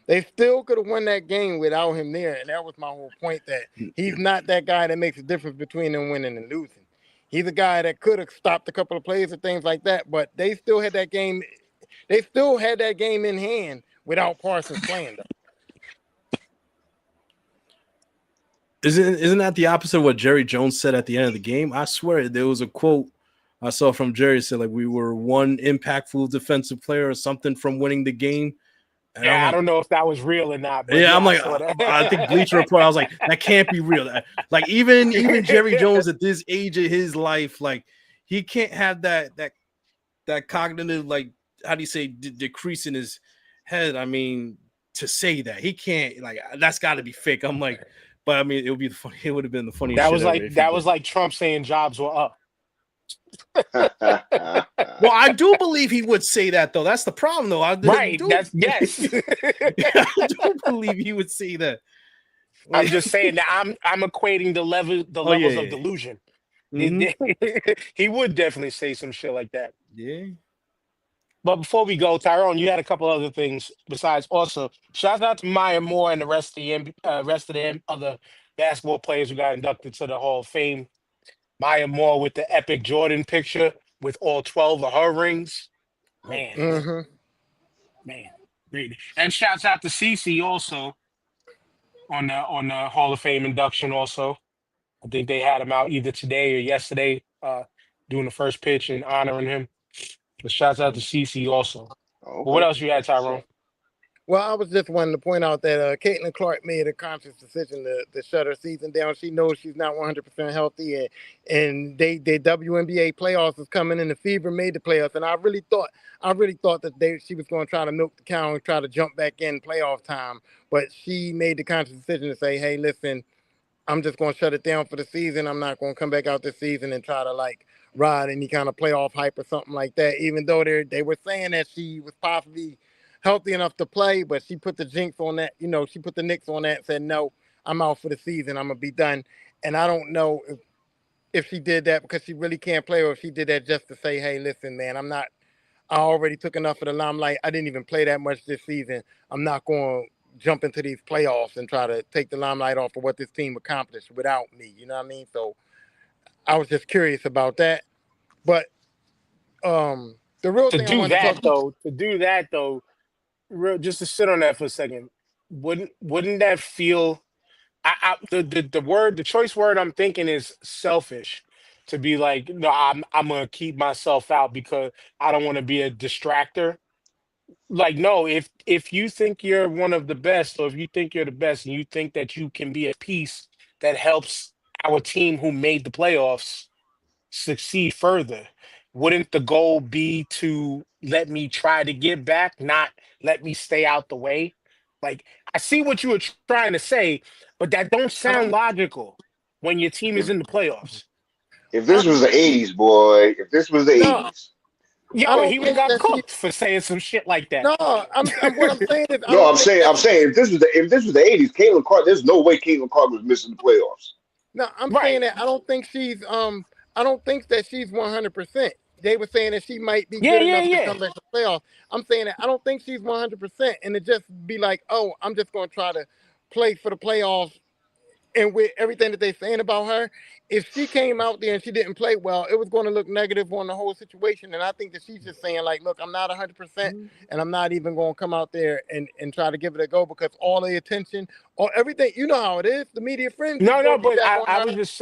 They still could have won that game without him there, and that was my whole point. That he's not that guy that makes a difference between them winning and losing. He's a guy that could have stopped a couple of plays and things like that, but they still had that game. They still had that game in hand without Parsons playing. Isn't that the opposite of what Jerry Jones said at the end of the game? I swear there was a quote I saw from Jerry said like we were one impactful defensive player or something from winning the game. And I'm yeah, I like, don't know if that was real or not, but yeah, yeah, I'm I like, saw that. I think Bleacher Report. I was like, that can't be real. Like even Jerry Jones at this age of his life, like he can't have that cognitive, like how do you say, decrease in his head. I mean, to say that he can't, like that's got to be fake. I'm like, but I mean, it would be funny. It would have been the funniest That shit was ever like if he that did. was like Trump saying jobs were up. Well, I do believe he would say that though. That's the problem, though. I Right. do. That's yes. I do believe he would say that. I'm Like, just saying that I'm equating the oh yeah, levels of yeah. delusion. Mm-hmm. He would definitely say some shit like that. Yeah. But before we go, Tyrone, you had a couple other things besides. Also, shout out to Maya Moore and the rest of the rest of the other basketball players who got inducted to the Hall of Fame. Maya Moore with the epic Jordan picture with all 12 of her rings. Man, Mm-hmm. man, great. And shouts out to Cece also on the Hall of Fame induction. Also, I think they had him out either today or yesterday, doing the first pitch and honoring him. But shouts out to Cece also. But what Okay, else you had, that's what's Tyrone? up. Well, I was just wanting to point out that Caitlin Clark made a conscious decision to shut her season down. She knows she's not 100% healthy, and they WNBA playoffs is coming, and the Fever made the playoffs. And I really thought that she was going to try to milk the cow and try to jump back in playoff time, but she made the conscious decision to say, "Hey, listen, I'm just going to shut it down for the season. I'm not going to come back out this season and try to like ride any kind of playoff hype or something like that." Even though they were saying that she was possibly healthy enough to play, but she put the jinx on that. You know, she put the Knicks on that and said, "No, I'm out for the season. I'm gonna be done." And I don't know if she did that because she really can't play, or if she did that just to say, "Hey, listen, man, I'm not. I already took enough of the limelight. I didn't even play that much this season. I'm not going to jump into these playoffs and try to take the limelight off of what this team accomplished without me." You know what I mean? So I was just curious about that. But the real To thing I do wanted to that talk. though, just to sit on that for a second, wouldn't that feel? The choice word I'm thinking is selfish. To be like, no, I'm gonna keep myself out because I don't want to be a distractor. Like, no, if you think you're one of the best, or if you think you're the best, and you think that you can be a piece that helps our team who made the playoffs succeed further, wouldn't the goal be to let me try to get back, not let me stay out the way? Like, I see what you were trying to say, but that don't I sound don't. logical when your team is If in the playoffs. if I this was the '80s, boy, if this was the no. '80s, I Yo, don't he would have think got that she. cooked for saying some shit like that. No, what I'm saying is I no, don't I'm think saying that I'm she. saying if this was the '80s, Caitlin Clark, there's no way Caitlin Clark was missing the playoffs. No, I'm saying Right. that I don't think that she's 100%. They were saying that she might be Yeah, good yeah, enough to yeah. come back to playoffs. I'm saying that I don't think she's 100%, and to just be like, oh, I'm just going to try to play for the playoffs and with everything that they're saying about her, if she came out there and she didn't play well, it was going to look negative on the whole situation. And I think that she's just saying, like, look, I'm not 100%, and I'm not even going to come out there and try to give it a go because all the attention or everything, you know how it is. The media frenzy is No, going to be but back on I her. was just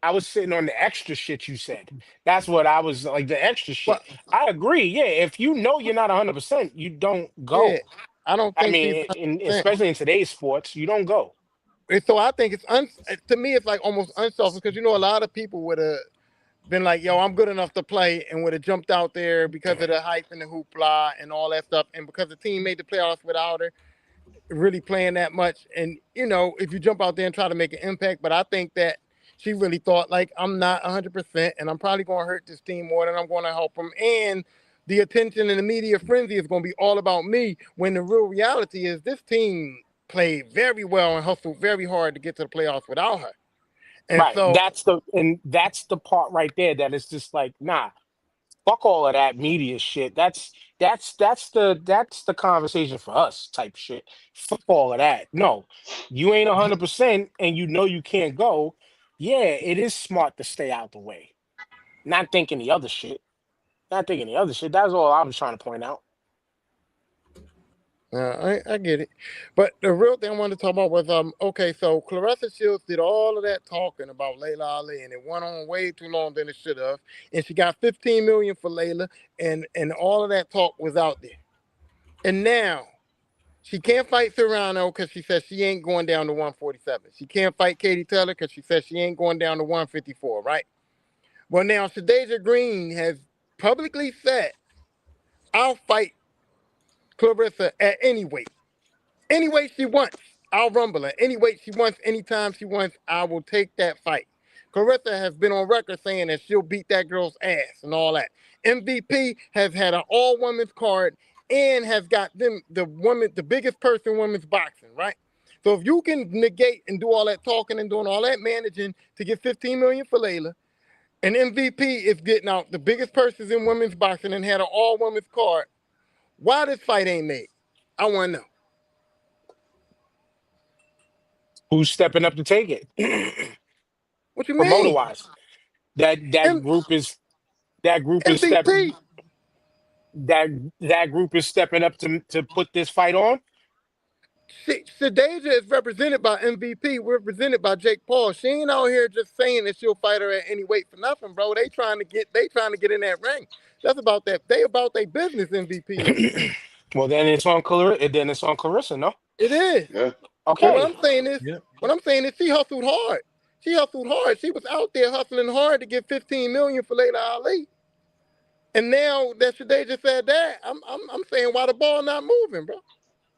I was sitting on the extra shit you said. That's what I was like, the extra Well, shit. I agree. Yeah, if you know you're not 100%, you don't yeah, go. I don't I think she's mean, 100%. especially in today's sports, you don't go. And so I think to me, it's like almost unselfish because, a lot of people would have been like, yo, I'm good enough to play, and would have jumped out there because of the hype and the hoopla and all that stuff. And because the team made the playoffs without her really playing that much. And, if you jump out there and try to make an impact, but I think that she really thought, like, I'm not 100%, and I'm probably going to hurt this team more than I'm going to help them. And the attention and the media frenzy is going to be all about me, when the real reality is this team played very well and hustled very hard to get to the playoffs without her. And Right. so, That's the part right there that is just like, nah, fuck all of that media shit. That's the conversation for us type shit. Fuck all of that. No, you ain't 100% and you know you can't go. Yeah, it is smart to stay out the way. Not thinking the other shit. Not thinking the other shit. That's all I was trying to point out. I get it. But the real thing I wanted to talk about was, okay, so Clarissa Shields did all of that talking about Layla Ali, and it went on way too long than it should have. And she got $15 million for Layla, and all of that talk was out there. And now she can't fight Serrano because she says she ain't going down to 147. She can't fight Katie Taylor because she says she ain't going down to 154, right? Well, now Shadeja Green has publicly said, I'll fight Clarissa at any weight. Any weight she wants, I'll rumble her. Any weight she wants, anytime she wants, I will take that fight. Clarissa has been on record saying that she'll beat that girl's ass and all that. MVP has had an all-women's card and has got them the biggest person in women's boxing, right? So if you can negate and do all that talking and doing all that managing to get $15 million for Layla, and MVP is getting out the biggest purses in women's boxing and had an all-women's card, why this fight ain't made? I want to know. Who's stepping up to take it? What you Promoter mean? wise. That M- group is that group is step MVP. that that group is stepping up to put this fight on. Shadeja is represented by MVP. We're represented by Jake Paul. She ain't out here just saying that she'll fight her at any weight for nothing, bro. They trying to get in that ring. That's about that. They about their business. MVP is. Well, then it's on Clarissa. Then it's on Clarissa. No. It is. Yeah. But Okay. what I'm saying is, she hustled hard. She hustled hard. She was out there hustling hard to get $15 million for Layla Ali. And now that Shadeja said that, I'm saying, why the ball not moving, bro?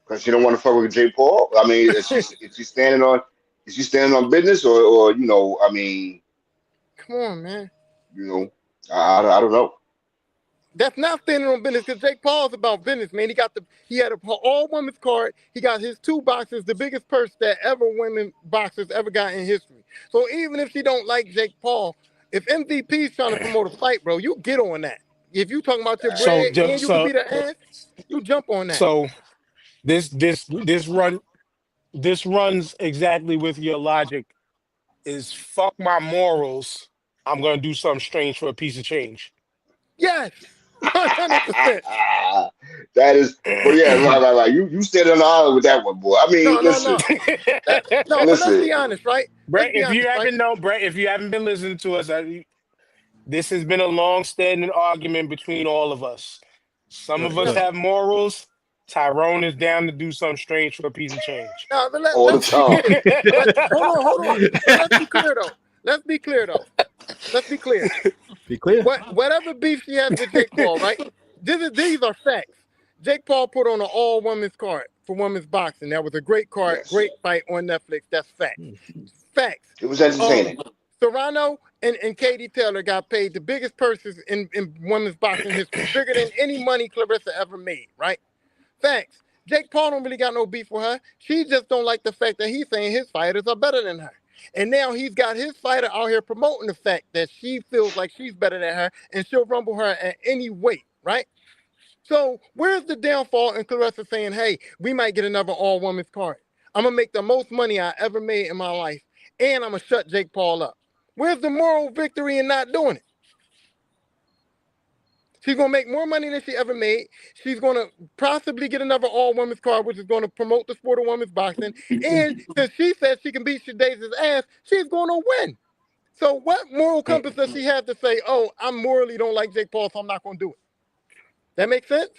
Because she don't want to fuck with Jake Paul. I mean, is she standing on business, or I mean, Come on, man. I don't know. That's not standing on business, because Jake Paul's about business, man. He had an all-women's card. He got his 2 boxes, the biggest purse that women boxers ever got in history. So even if she don't like Jake Paul, if MVP's trying to promote a fight, bro, you get on that. If you talking about your bread and you can beat her ass, you jump on that. So this runs exactly with your logic. Is fuck my morals. I'm gonna do something strange for a piece of change. Yes, 100%. That is, well, yeah, right. You stayed on the island with that one, boy. I mean, No. listen. But let's be honest, right? Brett, if you haven't been listening to us, this has been a long-standing argument between all of us. Some of us have morals. Tyrone is down to do something strange for a piece of change. No, but All the let's time. hold on. But let's be clear though. Let's be clear. Be clear. Whatever beef she has with Jake Paul, right? These are facts. Jake Paul put on an all-women's card for women's boxing. That was a great card, Yes. great fight on Netflix. That's facts. Facts. It was entertaining. Serrano and Katie Taylor got paid the biggest purses in women's boxing history, bigger than any money Clarissa ever made, right? Facts. Jake Paul don't really got no beef with her. She just don't like the fact that he's saying his fighters are better than her. And now he's got his fighter out here promoting the fact that she feels like she's better than her and she'll rumble her at any weight, right? So where's the downfall in Clarissa saying, hey, we might get another all-women's card. I'm going to make the most money I ever made in my life, and I'm gonna shut Jake Paul up. Where's the moral victory in not doing it? She's gonna make more money than she ever made. She's gonna possibly get another all-women's card, which is gonna promote the sport of women's boxing. And since she says she can beat Shadace's ass, she's gonna win. So what moral compass does she have to say, oh, I morally don't like Jake Paul, so I'm not gonna do it? That makes sense?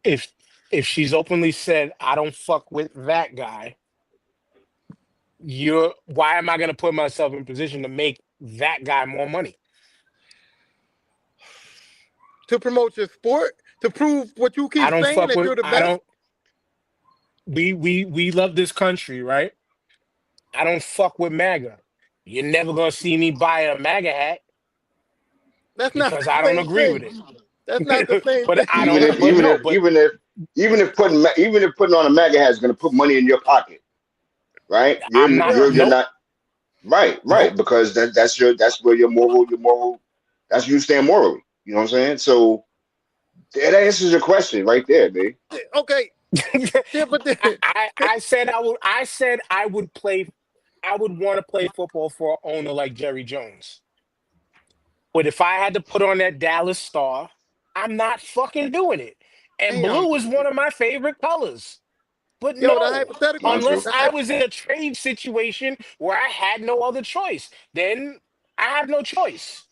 If she's openly said, I don't fuck with that guy, why am I gonna put myself in position to make that guy more money? To promote your sport, to prove what you keep saying that you're the best. We love this country, right? I don't fuck with MAGA. You're never gonna see me buy a MAGA hat. That's not because I don't agree with it. That's not the same but thing. I don't. Even if putting on a MAGA hat is going to put money in your pocket, right? You're not right because that's where your moral that's where you stand morally. You know what I'm saying? So that answers your question right there, babe. Okay. Yeah, but I said I would play. I would want to play football for an owner like Jerry Jones. But if I had to put on that Dallas star, I'm not fucking doing it. And blue is one of my favorite colors. But no, the hypothetical, unless I was in a trade situation where I had no other choice, then I have no choice.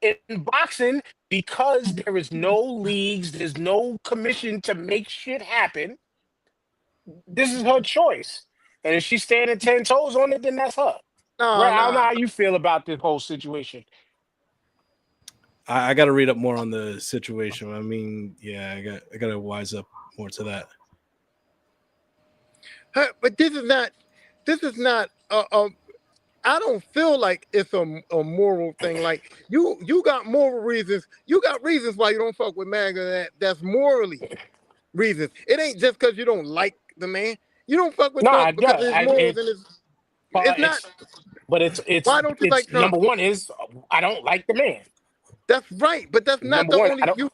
In boxing, because there is no leagues, there's no commission to make shit happen, this is her choice. And if she's standing 10 toes on it, then that's her. Right? I don't know how you feel about this whole situation. I got to read up more on the situation. I mean, yeah, I got to wise up more to that. But this is not. I don't feel like it's a moral thing. Like you got moral reasons. You got reasons why you don't fuck with MAGA. That's morally reasons. It ain't just because you don't like the man. You don't fuck with Trump because his morals and his. It's not. But it's. Why don't you like Trump? Number one is I don't like the man. That's right, but that's not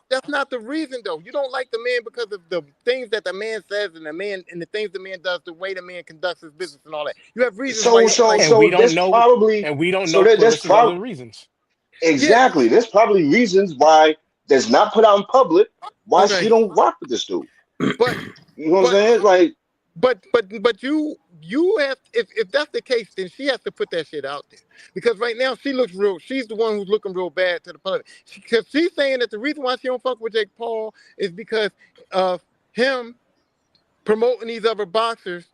that's not the reason though. You don't like the man because of the things that the man says and the things the man does, the way the man conducts his business and all that. You have reasons. We don't know other reasons. Exactly. There's probably reasons why that's not put out in public. Why she don't rock with this dude? But you know what I'm saying? Like, but you have if that's the case, then she has to put that shit out there because right now she looks real. She's the one who's looking real bad to the public because she's saying that the reason why she don't fuck with Jake Paul is because of him promoting these other boxers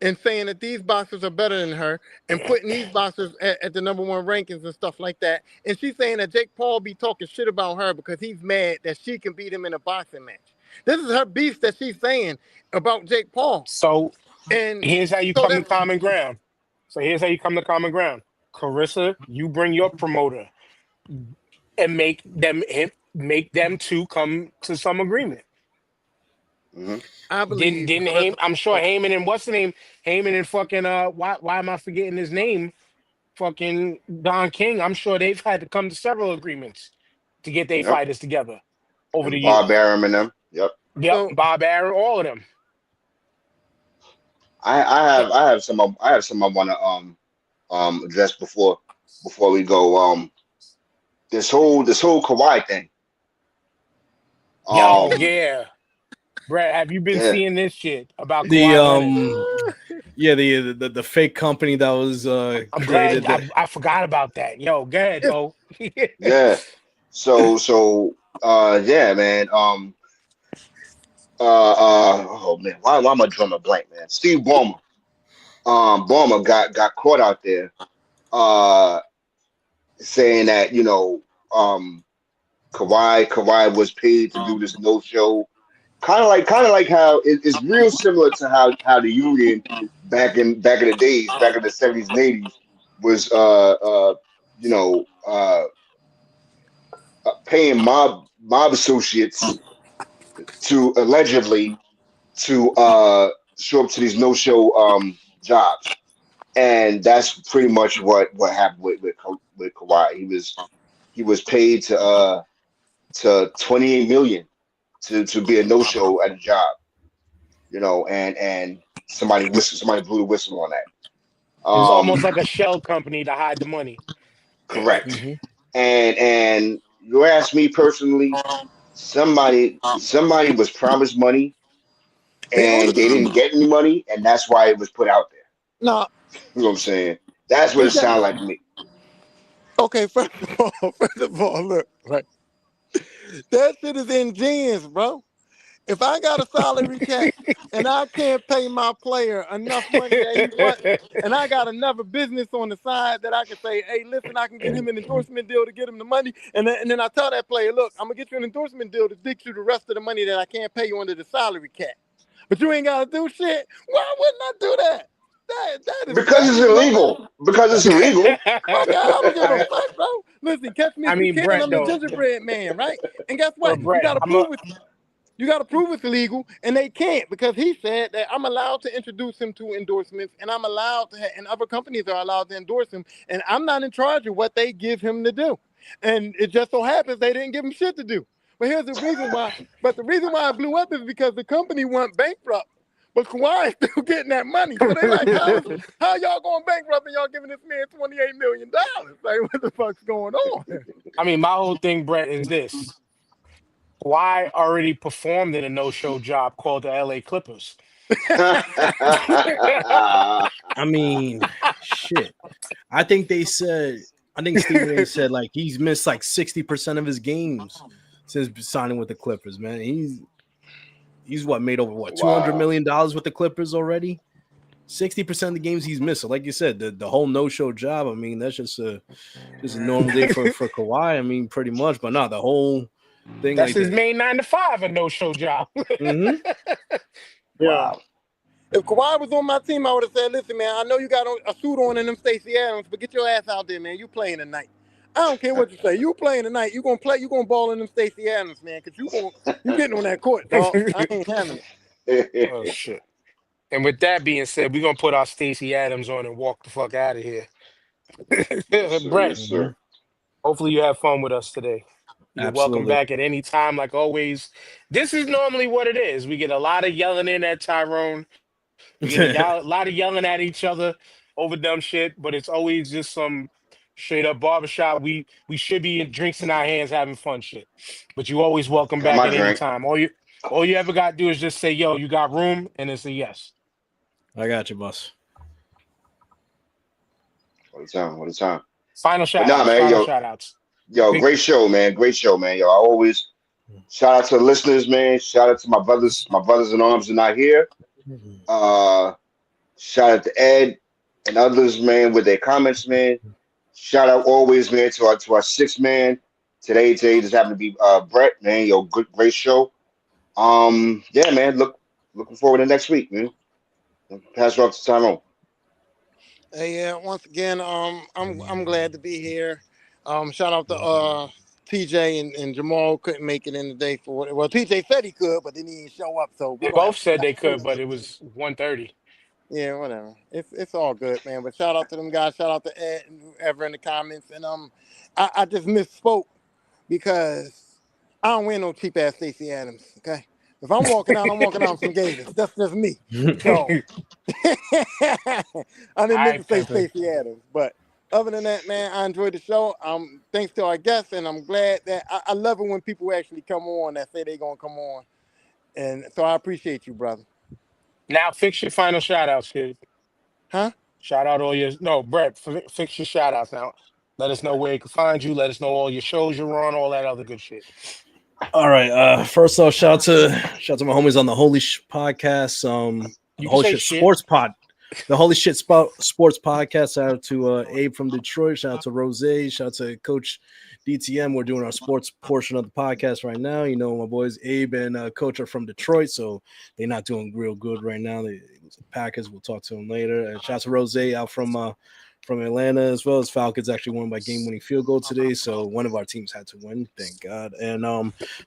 and saying that these boxers are better than her and putting these boxers at the #1 rankings and stuff like that. And she's saying that Jake Paul be talking shit about her because he's mad that she can beat him in a boxing match. This is her beef that she's saying about Jake Paul. And here's how you come to common ground. Carissa, you bring your promoter and make them two come to some agreement. Mm-hmm. I believe. I'm sure Heyman and what's the name? Heyman and fucking why am I forgetting his name? Fucking Don King. I'm sure they've had to come to several agreements to get their fighters together over the years. Bob Arum and them. Yep. Bob Arum, all of them. I have some I want to address before we go. This whole Kawhi thing. Yeah. Brad, have you been seeing this shit about Kawhi the fake company that was I'm created? glad I forgot about that. Yo, go ahead, though. Yeah. So yeah, man. Oh man, why am I drawing a blank, man? Steve Ballmer. Ballmer got caught out there saying that, Kawhi was paid to do this no show. Kind of like how it's real similar to how the union back in the days, back in the 70s and 80s was paying mob associates to allegedly to show up to these no-show jobs, and that's pretty much what happened with Kawhi. He was paid to $28 million to be a no-show at a job, and somebody blew the whistle on that. It was Um, almost like a shell company to hide the money. correct. Hmm. And you ask me personally, somebody was promised money They only and they didn't get any money, and that's why it was put out there. no. You know what I'm saying? That's what it Is that sounded like to me. okay? First of all, look, right. That shit is in jeans, bro. If I got a salary cap and I can't pay my player enough money that he wants, and I got another business on the side that I can say, hey, listen, I can get him an endorsement deal to get him the money, and then I tell that player, look, I'm gonna get you an endorsement deal to dig you the rest of the money that I can't pay you under the salary cap. But you ain't gotta do shit. Why wouldn't I do that? Because That it's is no way. illegal. Because it's illegal. Fuck, I don't give a I, fuck, bro. Listen, catch me I if you mean, can. Brett, I'm the though. gingerbread man, right? And guess But what? You Brett, gotta prove it. You got to prove it's illegal, and they can't because he said that I'm allowed to introduce him to endorsements, and I'm allowed to, and other companies are allowed to endorse him, and I'm not in charge of what they give him to do. And it just so happens they didn't give him shit to do. But here's the reason why. But the reason why it blew up is because the company went bankrupt. But Kawhi is still getting that money. So they like, how y'all going bankrupt and y'all giving this man $28 million? Like, what the fuck's going on? I mean, my whole thing, Brett, is this. Kawhi already performed in a no-show job called the LA Clippers. I mean, shit. I think they said. I think Stephen A. said like he's missed like 60% of his games since signing with the Clippers. Man, he's what made over what $200 Wow. million with the Clippers already. 60% of the games he's missed. So like you said, the whole no-show job. I mean, that's just a normal day for Kawhi. I mean, pretty much. But no, the whole thing That's like his that. main 9 to 5, a no-show job. Mm-hmm. Yeah. Wow. If Kawhi was on my team, I would have said, listen, man, I know you got a suit on in them Stacey Adams, but get your ass out there, man. You playing tonight. I don't care what you say. You playing tonight. You gonna play, you gonna ball in them Stacey Adams, man, because you getting on that court, dog. I ain't having it. Oh, shit. And with that being said, we're going to put our Stacey Adams on and walk the fuck out of here. Yes, sir. Brett, Yes, Mm-hmm. sir. hopefully you have fun with us today. You're welcome Absolutely. back at any time, like always. This is normally what it is. We get a lot of yelling in at Tyrone. We get a lot of yelling at each other over dumb shit, but it's always just some straight up barbershop. We should be in drinks in our hands having fun shit. But you always welcome Got back my at any drink. time. All you ever gotta do is just say, yo, you got room, and it's a yes. I got you, boss. All the time. All the time. Final But shout nah, outs, man. final Yo, shout outs. yo, Big great show, man. Great show, man. Yo, I always shout out to the listeners, man. Shout out to my brothers. My brothers in arms are not here. Uh, shout out to Ed and others, man, with their comments, man. Shout out always, man, to our sixth man. Today just happened to be Brett, man. Yo, good, great show. Yeah, man. Looking forward to next week, man. Pass it off to Tyrone. Hey, yeah, once again, I'm glad to be here. Shout out to TJ and Jamal couldn't make it in today for what. Well, TJ said he could, but then he didn't show up, so we're They gonna have both to said see. they could, but it was 1:30. Yeah, whatever. It's all good, man. But shout out to them guys. Shout out to Ed and whoever in the comments. And I just misspoke because I don't wear no cheap ass Stacey Adams. Okay, if I'm walking out, I'm walking out in some gators. That's just me. So I All didn't mean to right, say Pimpin. Stacey Adams, but other than that, man, I enjoyed the show. Thanks to our guests, and I'm glad that I love it when people actually come on that say they're gonna come on, and so I appreciate you, brother. Now fix your final shout outs, kid. Huh? Shout out all your no, Brett, fix your shout outs now. Let us know where you can find you. Let us know all your shows you're on, all that other good shit. All right. First off, shout out to my homies on the Holy Podcast. You The can Holy say Shit shit. Sports Pod. The Holy Shit Sports Podcast. Shout out to Abe from Detroit. Shout out to Rose. Shout out to Coach DTM. We're doing our sports portion of the podcast right now. You know, my boys Abe and Coach are from Detroit, so they're not doing real good right now. They Packers. We'll talk to them later. And shout out to Rose out from Atlanta, as well as Falcons actually won by game-winning field goal today. So one of our teams had to win, thank God. And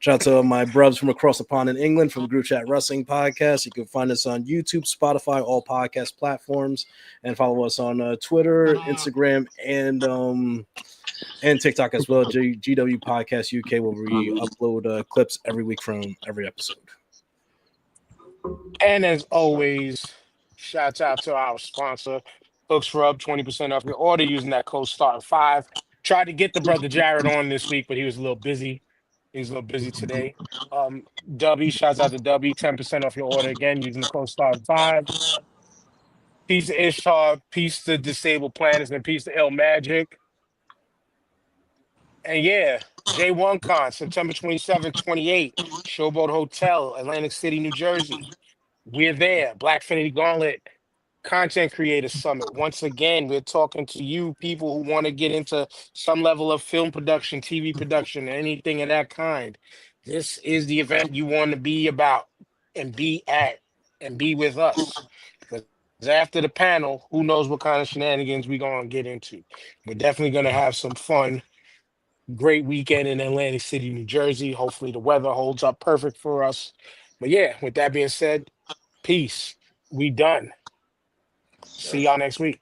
shout out to my brothers from across the pond in England from the Group Chat Wrestling Podcast. You can find us on YouTube, Spotify, all podcast platforms, and follow us on Twitter, Instagram, and TikTok as well. GW Podcast UK, where we upload clips every week from every episode. And as always, shouts out to our sponsor, Hooks Rub, 20% off your order using that code STAR5. Tried to get the brother Jared on this week, but he was a little busy. He was a little busy today. W, shouts out to W, 10% off your order again using the code STAR5. Peace to Ishtar, peace to Disabled Planets, and peace to Ill Magic. And yeah, J1 Con, September 27th, 28th, Showboat Hotel, Atlantic City, New Jersey. We're there. Blackfinity Gauntlet Content Creator Summit. Once again, we're talking to you people who want to get into some level of film production, TV production, anything of that kind. This is the event you want to be about and be at and be with us. Because after the panel, who knows what kind of shenanigans we're going to get into. We're definitely going to have some fun. Great weekend in Atlantic City, New Jersey. Hopefully the weather holds up perfect for us. But yeah, with that being said, peace. We done. See y'all next week.